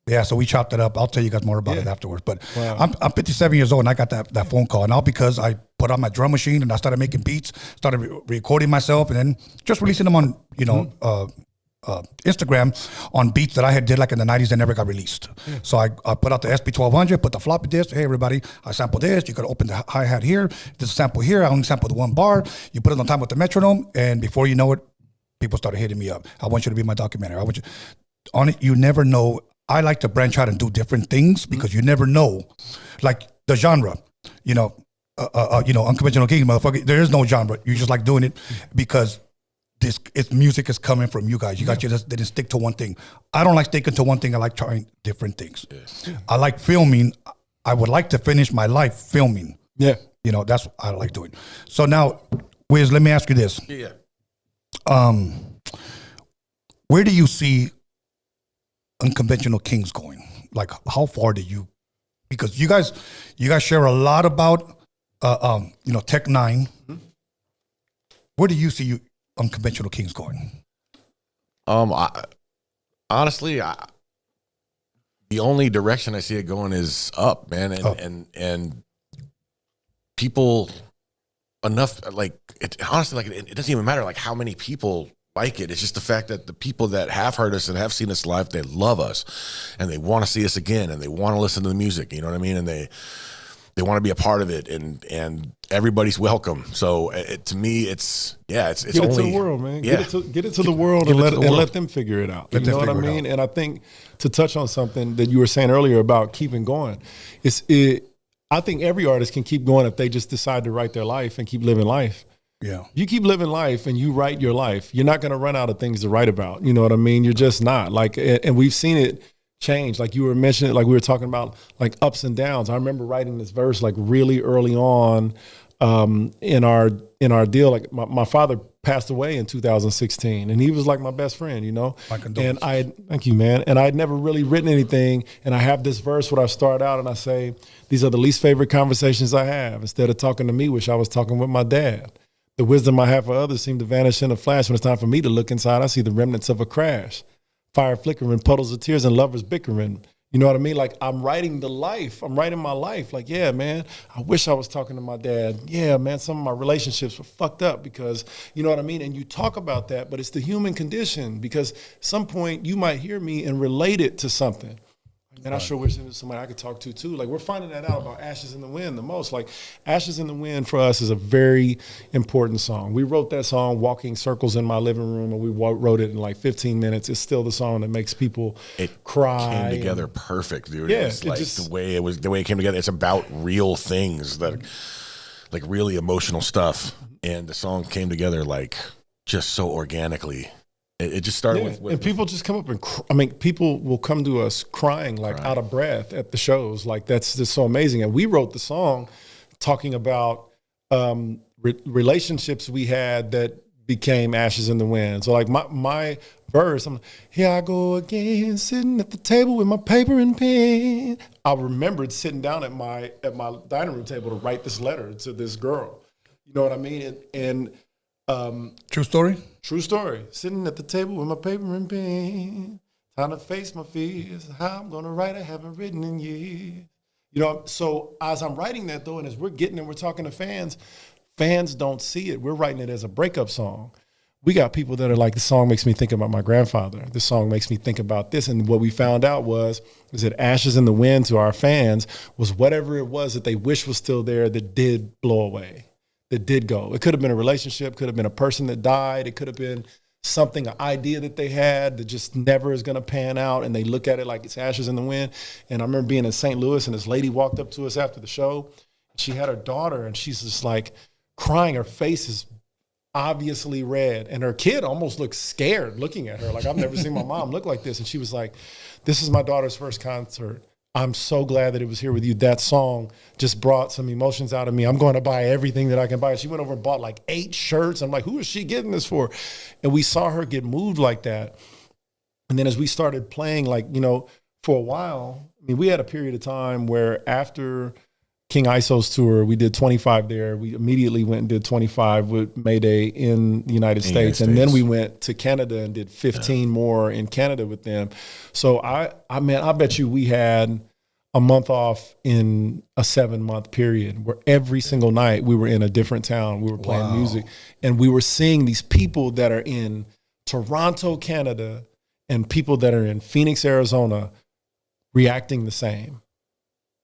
Yeah, so we chopped it up. I'll tell you guys more about it afterwards. But I'm 57 years old, and I got that phone call. And all because I put on my drum machine and I started making beats, started recording myself, and then just releasing them on, Instagram on beats that I had did like in the 90s that never got released. So I put out the SP1200, put the floppy disk. Hey, everybody, I sampled this. You could open the hi-hat here. This sample here. I only sampled the 1 bar. You put it on time with the metronome, and before you know it, people started hitting me up. I want you to be my documentary. I want you on it. You never know. I like to branch out and do different things because you never know, like the genre, Unconventional Kingz, motherfucker. There is no genre. You just like doing it because it's music is coming from you guys. You guys just didn't stick to one thing. I don't like sticking to one thing. I like trying different things. I like filming. I would like to finish my life filming. Yeah. That's what I like doing. So now, Wiz, let me ask you this. Yeah. Where do you see Unconventional Kingz going? Like, how far do you? Because you guys share a lot about, Tech Nine. Where do you see Unconventional Kingz going? Honestly, the only direction I see it going is up, man, and people enough like it. Honestly, like it doesn't even matter like how many people like it. It's just the fact that the people that have heard us and have seen us live, they love us and they want to see us again and they want to listen to the music, you know what I mean? And they want to be a part of it and everybody's welcome. So to me, it's get it only to the world, man. Yeah. Get it to the world and let them figure it out. You know what I mean? And I think to touch on something that you were saying earlier about keeping going, I think every artist can keep going if they just decide to write their life and keep living life. Yeah. You keep living life and you write your life, you're not going to run out of things to write about. You know what I mean? You're just not. Like, and we've seen it change. Like you were mentioning, like we were talking about like ups and downs. I remember writing this verse like really early on in our deal. Like my father passed away in 2016 and he was like my best friend, My condolences. Thank you, man. And I had never really written anything. And I have this verse where I start out and I say, these are the least favorite conversations I have. Instead of talking to me, wish I was talking with my dad. The wisdom I have for others seem to vanish in a flash. When it's time for me to look inside, I see the remnants of a crash. Fire flickering, puddles of tears, and lovers bickering. You know what I mean? Like, I'm writing the life. I'm writing my life. Like, yeah, man, I wish I was talking to my dad. Yeah, man, some of my relationships were fucked up because, you know what I mean? And you talk about that, but it's the human condition because at some point you might hear me and relate it to something. And I sure wish there was somebody I could talk to too. Like we're finding that out about Ashes in the Wind the most. Like Ashes in the Wind for us is a very important song. We wrote that song walking circles in my living room and we wrote it in like 15 minutes. It's still the song that makes people cry. Came together perfect, dude. Yeah, it's like the way it came together. It's about real things that like really emotional stuff. And the song came together like just so organically. It just started with and people just come up and people will come to us crying like out of breath at the shows. Like that's just so amazing. And we wrote the song talking about relationships we had that became Ashes in the Wind. So like my verse, I'm like, here I go again, sitting at the table with my paper and pen. I remembered sitting down at my dining room table to write this letter to this girl. You know what I mean? And True story? true story. Sitting at the table with my paper and pen, trying to face my fears. How I'm gonna write, I haven't written in years. You know, so as I'm writing that though, and as we're getting and we're talking to fans don't see it. We're writing it as a breakup song. We got people that are like, the song makes me think about my grandfather. The song makes me think about this. And what we found out is that Ashes in the Wind to our fans was whatever it was that they wish was still there that did blow away, that did go. It could have been a relationship, could have been a person that died. It could have been something, an idea that they had that just never is going to pan out. And they look at it like it's ashes in the wind. And I remember being in St. Louis and this lady walked up to us after the show. She had her daughter and she's just like crying. Her face is obviously red. And her kid almost looked scared looking at her. Like, I've never seen my mom look like this. And she was like, this is my daughter's first concert. I'm so glad that it was here with you. That song just brought some emotions out of me. I'm going to buy everything that I can buy. She went over and bought like 8 shirts. I'm like, who is she getting this for? And we saw her get moved like that. And then as we started playing, like, you know, for a while, I mean, we had a period of time where after King ISO's tour, we did 25 there. We immediately went and did 25 with Mayday in the United States. And then we went to Canada and did 15 more in Canada with them. So I bet you we had a month off in a 7-month period where every single night we were in a different town. We were playing music and we were seeing these people that are in Toronto, Canada, and people that are in Phoenix, Arizona reacting the same.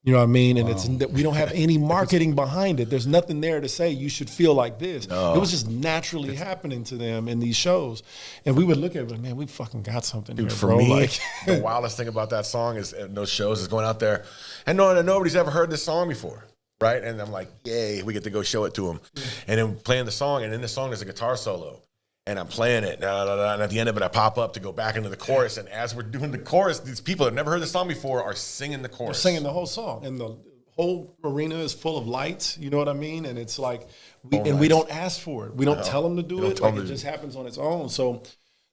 You know what I mean? And it's we don't have any marketing behind it. There's nothing there to say you should feel like this. No. It was just naturally happening to them in these shows. And we would look at it, man, we fucking got something here, for bro. me, like, the wildest thing about that song is those shows is going out there and knowing that nobody's ever heard this song before, right? And I'm like, yay, we get to go show it to them. And then playing the song, and in the song there's a guitar solo. And I'm playing it, and at the end of it, I pop up to go back into the chorus. And as we're doing the chorus, these people that have never heard the song before are singing the chorus. They're singing the whole song. And the whole arena is full of lights, you know what I mean? And it's like, we don't ask for it. We don't tell them to do it. Like, it just happens on its own. So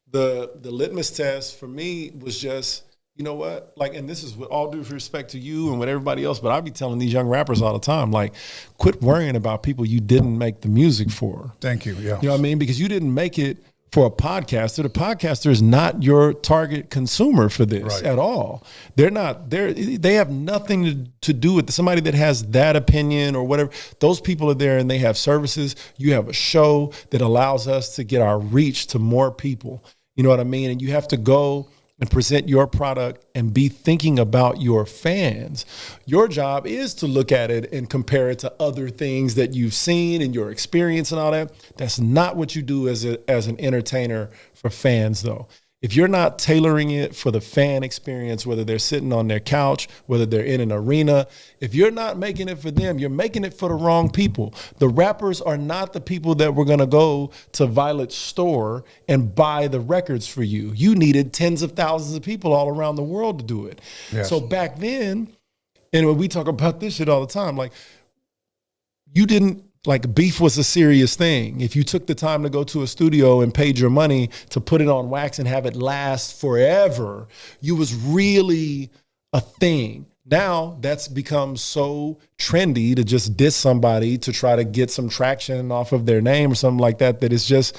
the litmus test for me was just, you know what? Like, and this is with all due respect to you and with everybody else, but I be telling these young rappers all the time, like, quit worrying about people you didn't make the music for. Thank you. Yeah. You know what I mean? Because you didn't make it for a podcaster. The podcaster is not your target consumer for this at all. They're not, they have nothing to do with somebody that has that opinion or whatever. Those people are there and they have services. You have a show that allows us to get our reach to more people. You know what I mean? And you have to go and present your product and be thinking about your fans. Your job is to look at it and compare it to other things that you've seen and your experience and all that. That's not what you do as an entertainer for fans, though. If you're not tailoring it for the fan experience, whether they're sitting on their couch, whether they're in an arena, if you're not making it for them, you're making it for the wrong people. The rappers are not the people that were going to go to Violet's store and buy the records for you. You needed tens of thousands of people all around the world to do it. Yes. So back then, and when we talk about this shit all the time, like, you didn't, like, beef was a serious thing. If you took the time to go to a studio and paid your money to put it on wax and have it last forever, you was really a thing. Now that's become so trendy to just diss somebody to try to get some traction off of their name or something like that, that it's just,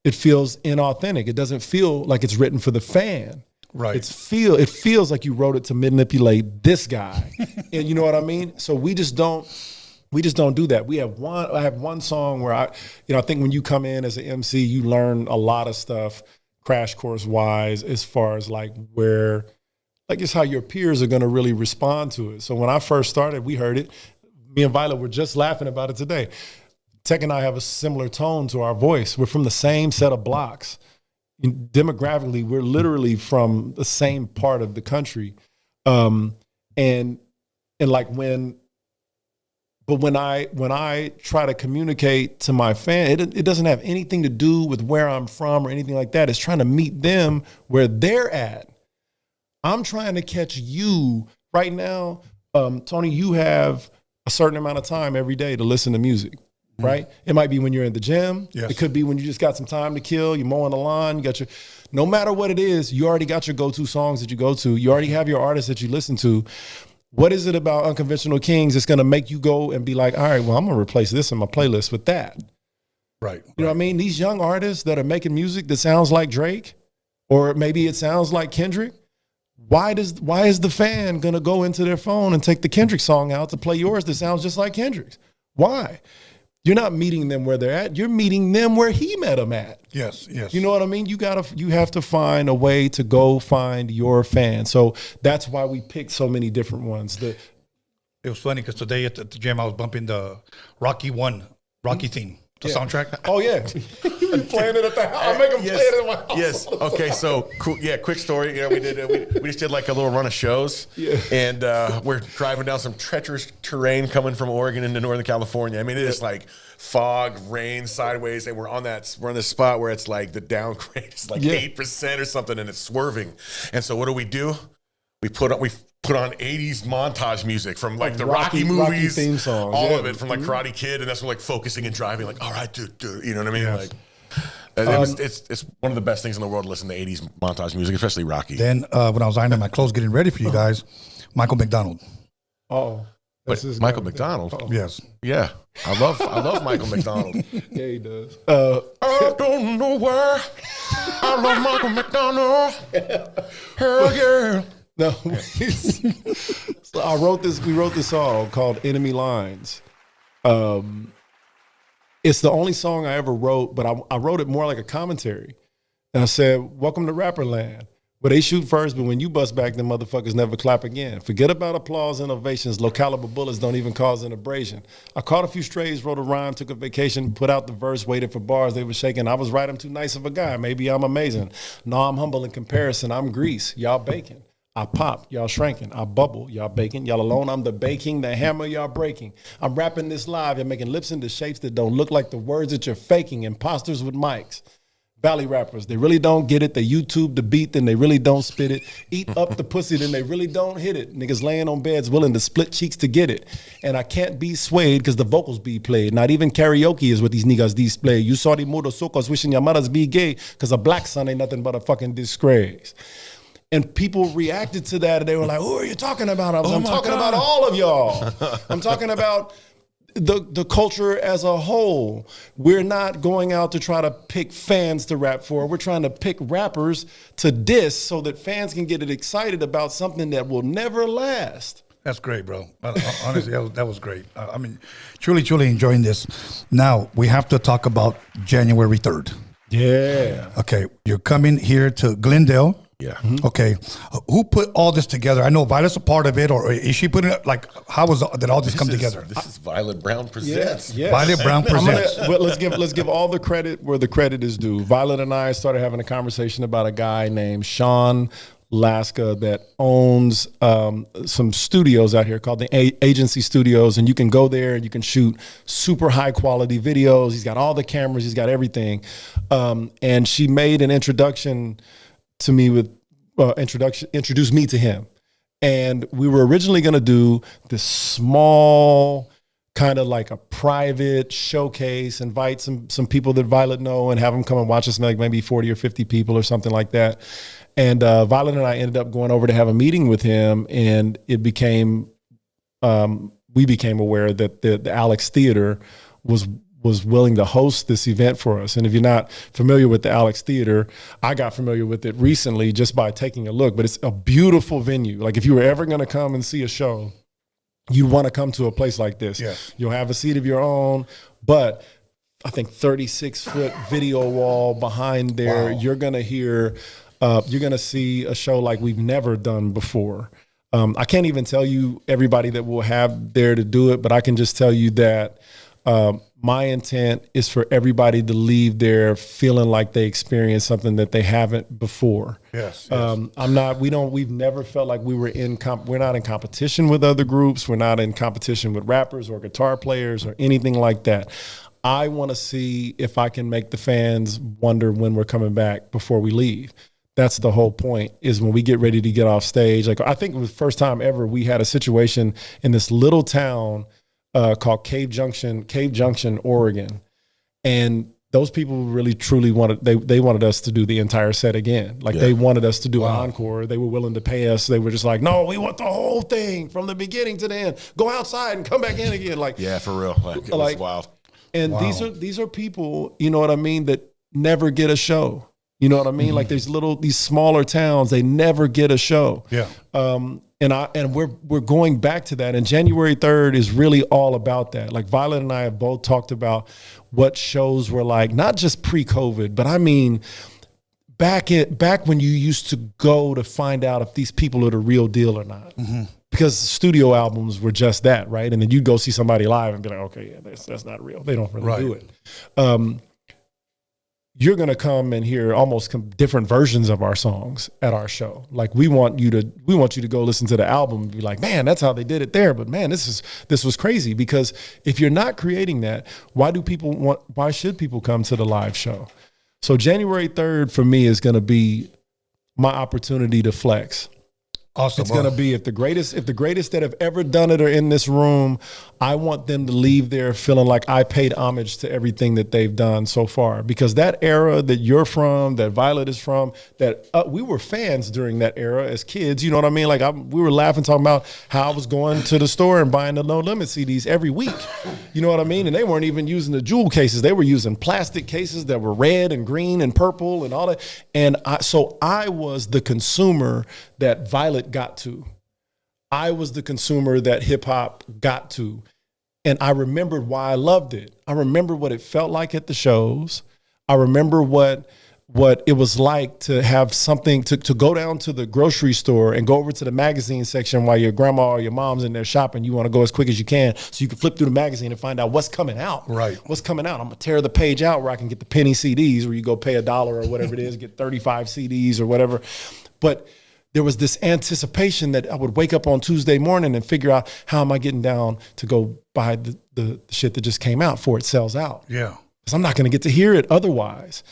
it feels inauthentic. It doesn't feel like it's written for the fan. Right. It feels like you wrote it to manipulate this guy. And you know what I mean? So we just don't do that. I have one song where I think when you come in as an MC, you learn a lot of stuff crash course wise, as far as like where, like, it's how your peers are going to really respond to it. So when I first started, we heard it. Me and Violet were just laughing about it today. Tech and I have a similar tone to our voice. We're from the same set of blocks. Demographically, we're literally from the same part of the country. And like when I try to communicate to my fan, it doesn't have anything to do with where I'm from or anything like that. It's trying to meet them where they're at. I'm trying to catch you right now. Tony, you have a certain amount of time every day to listen to music. right? It might be when you're in the gym. Yes. It could be when you just got some time to kill. You're mowing the lawn. You got your, no matter what it is, you already got your go-to songs that you go to. You already have your artists that you listen to. What is it about Unconventional Kingz that's going to make you go and be like, all right, well, I'm going to replace this in my playlist with that? Right. You know what I mean? These young artists that are making music that sounds like Drake, or maybe it sounds like Kendrick. Why is the fan going to go into their phone and take the Kendrick song out to play yours that sounds just like Kendrick's? Why? You're not meeting them where they're at. You're meeting them where he met them at. Yes, yes. You know what I mean? You have to find a way to go find your fan. So that's why we picked so many different ones. It was funny because today at the gym I was bumping the Rocky theme, the soundtrack. Oh yeah, you playing it at the house. I make them play it in my house. Yes. Okay. So cool. Yeah. Quick story. We did. We just did like a little run of shows. Yeah. And we're driving down some treacherous terrain coming from Oregon into Northern California. I mean, it is like fog, rain, sideways, and we're on this spot where it's like the downgrade is like 8% or something, and it's swerving. And so what do? We put on 80s montage music from like the Rocky movies, theme songs, all of it from like Karate Kid, and that's what like focusing and driving. Like, all right, dude, you know what I mean? Yes. Like, it's one of the best things in the world to listen to 80s montage music, especially Rocky. Then when I was ironing my clothes, getting ready for you guys, Michael McDonald. Oh, But Michael McDonald. Yes. Yeah, I love Michael McDonald. Yeah, he does. I don't know why I love Michael McDonald. Hell yeah. No, so we wrote this song called Enemy Lines. It's the only song I ever wrote, but I wrote it more like a commentary. And I said, welcome to Rapper Land, where they shoot first, but when you bust back, them motherfuckers never clap again. Forget about applause and ovations. Low caliber bullets don't even cause an abrasion. I caught a few strays, wrote a rhyme, took a vacation, put out the verse, waited for bars. They were shaking. I was right, I'm too nice of a guy. Maybe I'm amazing. No, I'm humble in comparison. I'm grease. Y'all bacon. I pop, y'all shrinking. I bubble, y'all baking. Y'all alone, I'm the baking, the hammer, y'all breaking. I'm rapping this live, you're making lips into shapes that don't look like the words that you're faking. Imposters with mics. Valley rappers, they really don't get it. They YouTube the beat, then they really don't spit it. Eat up the pussy, then they really don't hit it. Niggas laying on beds willing to split cheeks to get it. And I can't be swayed because the vocals be played. Not even karaoke is what these niggas display. You saw the modo socos wishing your mothers be gay because a black son ain't nothing but a fucking disgrace. And people reacted to that, and they were like, who are you talking about? I'm talking about all of y'all. I'm talking about the culture as a whole. We're not going out to try to pick fans to rap for. We're trying to pick rappers to diss so that fans can get excited about something that will never last. That's great, bro. Honestly, that was great. I mean, truly enjoying this. Now, we have to talk about January 3rd. Yeah. Okay, you're coming here to Glendale. Yeah. Okay, who put all this together? I know Violet's a part of it, or is she putting it? Like, did all this come together? This is Violet Brown Presents. Yeah. Violet Brown Presents. Well, let's give all the credit where the credit is due. Violet and I started having a conversation about a guy named Sean Laska that owns some studios out here called the Agency Studios, and you can go there and you can shoot super high quality videos. He's got all the cameras, he's got everything, and she made an introduction to me with introduced me to him. And we were originally going to do this small kind of like a private showcase, invite some people that Violet know and have them come and watch us, like maybe 40 or 50 people or something like that. And Violet and I ended up going over to have a meeting with him, and it became, we became aware that the Alex Theater was willing to host this event for us. And if you're not familiar with the Alex Theater, I got familiar with it recently just by taking a look, but it's a beautiful venue. Like if you were ever going to come and see a show, you'd want to come to a place like this. Yes. You'll have a seat of your own, but I think 36-foot video wall behind there, Wow. you're going to see a show like we've never done before. I can't even tell you everybody that we'll have there to do it, but I can just tell you that my intent is for everybody to leave there feeling like they experienced something that they haven't before. Yes. We've never felt like we're not in competition with other groups. We're not in competition with rappers or guitar players or anything like that. I want to see if I can make the fans wonder when we're coming back before we leave. That's the whole point, is when we get ready to get off stage. Like, I think it was the first time ever we had a situation in this little town called Cave Junction, Oregon. And those people really truly they wanted us to do the entire set again. Like they wanted us to do an encore. They were willing to pay us. They were just like, no, we want the whole thing from the beginning to the end. Go outside and come back in again. Like, yeah, for real. Like, it was wild. And these are people, you know what I mean, that never get a show. You know what I mean? Like these smaller towns, they never get a show. Yeah. And we're going back to that. And January 3rd is really all about that. Like Violet and I have both talked about what shows were like, not just pre-COVID, but I mean back when you used to go to find out if these people are the real deal or not. Because studio albums were just that, right? And then you'd go see somebody live and be like, okay, yeah, that's not real. They don't really do it. You're going to come and hear almost different versions of our songs at our show. Like we want you to go listen to the album and be like, man, that's how they did it there. But man, this was crazy. Because if you're not creating that, why should people come to the live show? So January 3rd for me is going to be my opportunity to flex. Awesome. It's going to be if the greatest that have ever done it are in this room, I want them to leave there feeling like I paid homage to everything that they've done so far. Because that era that you're from, that Violet is from, that we were fans during that era as kids. You know what I mean? Like we were laughing, talking about how I was going to the store and buying the No Limit CDs every week. You know what I mean? And they weren't even using the jewel cases. They were using plastic cases that were red and green and purple and all that. And so I was the consumer that Violet got to. I was the consumer that hip hop got to. And I remembered why I loved it. I remember what it felt like at the shows. I remember what it was like to have something to go down to the grocery store and go over to the magazine section while your grandma or your mom's in there shopping. You want to go as quick as you can so you can flip through the magazine and find out what's coming out. Right. What's coming out. I'm going to tear the page out where I can get the penny CDs where you go pay $1 or whatever it is, get 35 CDs or whatever. But there was this anticipation that I would wake up on Tuesday morning and figure out how am I getting down to go buy the shit that just came out before it sells out. Yeah. Because I'm not going to get to hear it otherwise.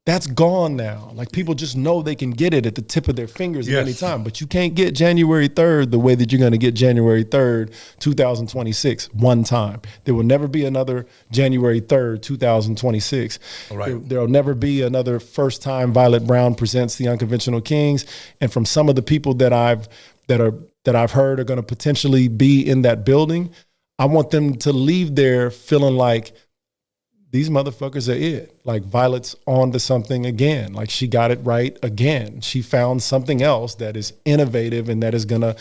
That's gone now. Like people just know they can get it at the tip of their fingers at any time. But you can't get January 3rd the way that you're going to get January 3rd, 2026 one time. There will never be another January 3rd, 2026. Right. There'll never be another first time Violet Brown presents the Unconventional Kingz. And from some of the people that I've heard are going to potentially be in that building, I want them to leave there feeling like these motherfuckers are it. Like Violet's on to something again. Like she got it right again. She found something else that is innovative and that is going to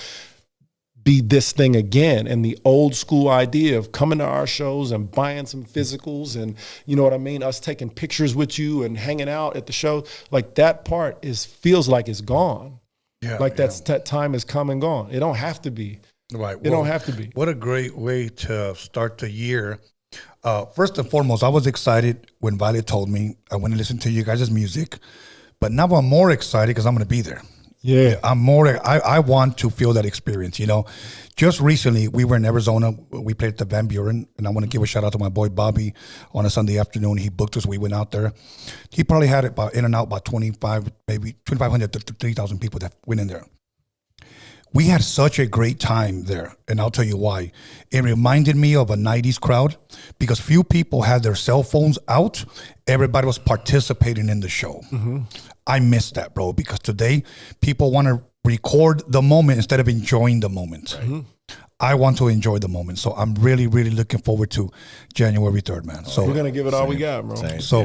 be this thing again. And the old school idea of coming to our shows and buying some physicals and, you know what I mean, us taking pictures with you and hanging out at the show, like that part feels like it's gone. Yeah. Like that time has come and gone. It don't have to be. Right. It don't have to be. What a great way to start the year. First and foremost, I was excited when Violet told me I want to listen to you guys' music, but now I'm more excited because I'm going to be there. Yeah. I want to feel that experience, you know. Just recently, we were in Arizona. We played at the Van Buren, and I want to give a shout out to my boy Bobby on a Sunday afternoon. He booked us. We went out there. He probably had it in and out about 2,500 to 3,000 people that went in there. We had such a great time there, and I'll tell you why. It reminded me of a 90s crowd because few people had their cell phones out. Everybody was participating in the show. Mm-hmm. I miss that, bro, because today people want to record the moment instead of enjoying the moment. Right. Mm-hmm. I want to enjoy the moment. So I'm really, really looking forward to January 3rd, man. So we're going to give it all we got, bro. So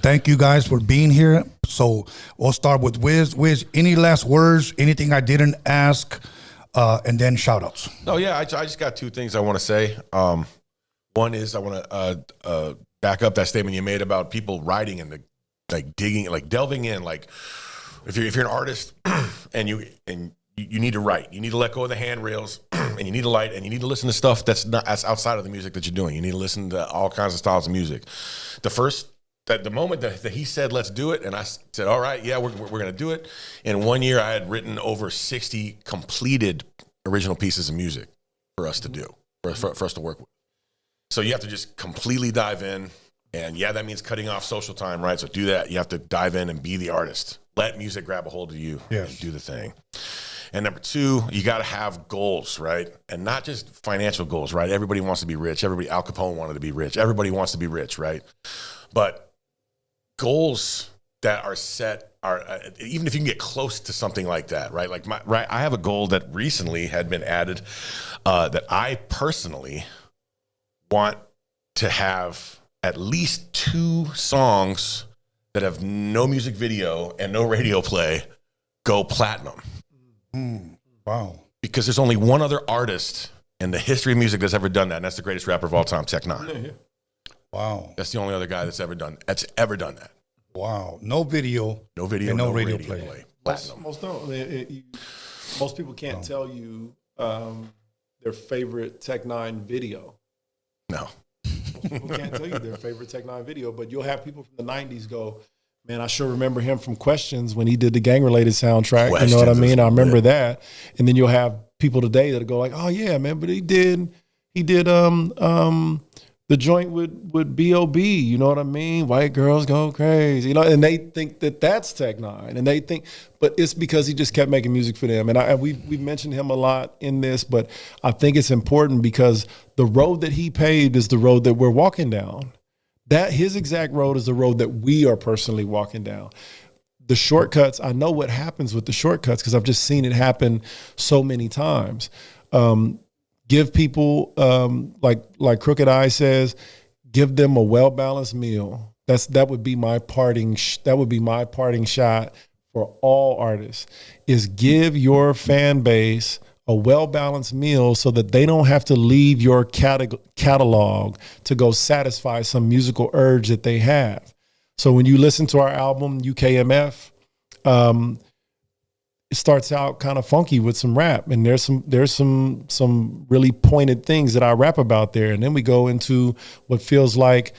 thank you guys for being here. So we'll start with Wiz. Wiz, any last words, anything I didn't ask, and then shout outs. No, yeah, I just got two things I want to say. One is I want to back up that statement you made about people writing and digging, delving in. Like if you're an artist and you need to write. You need to let go of the handrails, and you need to light, and you need to listen to stuff that's outside of the music that you're doing. You need to listen to all kinds of styles of music. The moment that he said, "Let's do it," and I said, "All right, yeah, we're going to do it." In 1 year, I had written over 60 completed original pieces of music for us to do, for us to work with. So you have to just completely dive in, and yeah, that means cutting off social time, right? So do that. You have to dive in and be the artist. Let music grab a hold of you and do the thing. And number two, you got to have goals, right? And not just financial goals, right? Everybody wants to be rich. Al Capone wanted to be rich. Everybody wants to be rich, right? But goals that are set are, even if you can get close to something like that, right? Like I have a goal that recently had been added that I personally want to have at least 2 songs that have no music video and no radio play go platinum. Wow. Because there's only one other artist in the history of music that's ever done that, and that's the greatest rapper of all time, Tech Nine. Wow. That's the only other guy that's ever done that. Wow. No video. No video, and no radio play. Platinum. Most people can't tell you their favorite Tech Nine video. No. Most people can't tell you their favorite Tech Nine video, but you'll have people from the 90s go, man, I sure remember him from Questions when he did the gang-related soundtrack. You know what I mean? I remember that. And then you'll have people today that go like, oh yeah, man, but he did the joint with B.O.B., you know what I mean? White girls go crazy, you know, and they think that that's Tech Nine, and they think, but it's because he just kept making music for them. And we've mentioned him a lot in this, but I think it's important because the road that he paved is the road that we're walking down. That his exact road is the road that we are personally walking down. The shortcuts, I know what happens with the shortcuts because I've just seen it happen so many times. Give people, like Crooked Eye says, give them a well-balanced meal. That would be my parting shot for all artists, is give your fan base a well-balanced meal so that they don't have to leave your catalog to go satisfy some musical urge that they have. So when you listen to our album, UKMF, it starts out kind of funky with some rap, and there's some really pointed things that I rap about there. And then we go into what feels like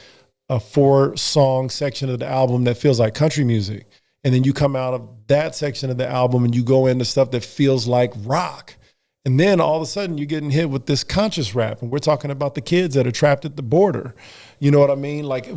a 4-song section of the album that feels like country music. And then you come out of that section of the album and you go into stuff that feels like rock. And then all of a sudden you're getting hit with this conscious rap, and we're talking about the kids that are trapped at the border. You know what I mean? Like,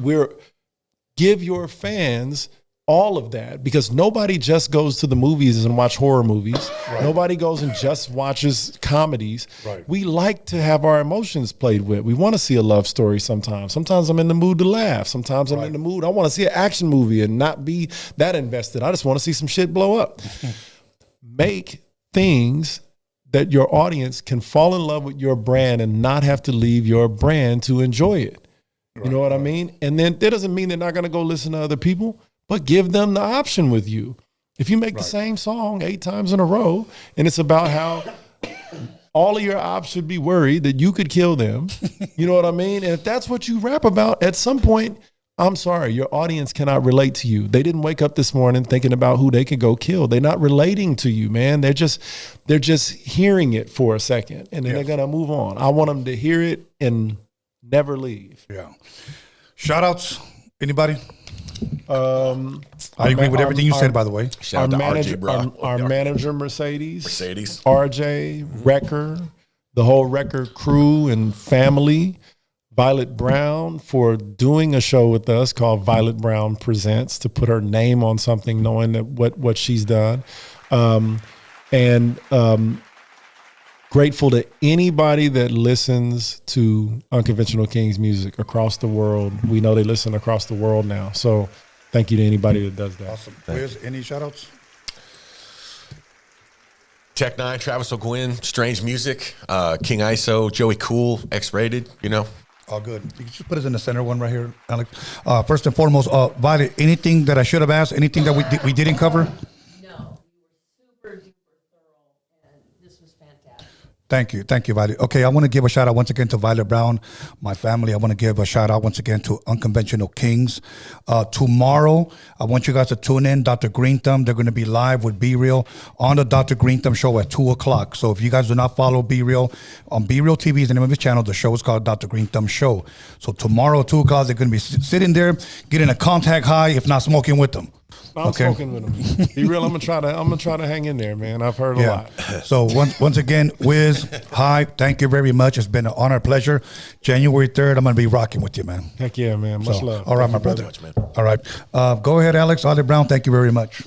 give your fans all of that, because nobody just goes to the movies and watch horror movies. Right. Nobody goes and just watches comedies. Right. We like to have our emotions played with. We want to see a love story sometimes. Sometimes I'm in the mood to laugh. Sometimes I'm in the mood, I want to see an action movie and not be that invested. I just want to see some shit blow up. Make things that your audience can fall in love with your brand and not have to leave your brand to enjoy it. You know what I mean? And then that doesn't mean they're not going to go listen to other people, but give them the option with you. If you make the same song 8 times in a row, and it's about how all of your ops should be worried that you could kill them, you know what I mean? And if that's what you rap about, at some point, I'm sorry, your audience cannot relate to you. They didn't wake up this morning thinking about who they could go kill. They're not relating to you, man. They're just hearing it for a second, and then they're gonna move on. I want them to hear it and never leave. Yeah. Shout outs, anybody? I agree with everything you said, by the way. Our manager, Mercedes, RJ, Wrecker, the whole Wrecker crew and family, Violet Brown for doing a show with us called Violet Brown Presents, to put her name on something, knowing that what she's done. Grateful to anybody that listens to Unconventional Kingz music across the world. We know they listen across the world now. So thank you to anybody that does that. Awesome. Where's any shout outs? Tech Nine, Travis O'Gwin, Strange Music, King ISO, Joey Cool, X-Rated, you know. All good. You can just put us in the center one right here, Alex. First and foremost, Violet, anything that I should have asked, anything that we didn't cover? No, you were super duper thorough, and this was fantastic. Thank you, Violet. Okay, I want to give a shout out once again to Violet Brown, my family. I want to give a shout out once again to Unconventional Kingz. Tomorrow, I want you guys to tune in. Dr. Green Thumb, they're going to be live with Be Real on the Dr. Green Thumb show at 2:00. So if you guys do not follow Be Real, on Be Real TV is the name of his channel. The show is called Dr. Green Thumb Show. So tomorrow at 2:00, they're going to be sitting there, getting a contact high, if not smoking with them. I'm smoking with him. Be real. I'm gonna try to hang in there, man. I've heard a lot. So once again, Wiz, hi, thank you very much. It's been an honor, pleasure. January 3rd, I'm gonna be rocking with you, man. Heck yeah, man. Much love. All right, my brother. All right, go ahead, Alex. Violet Brown, thank you very much.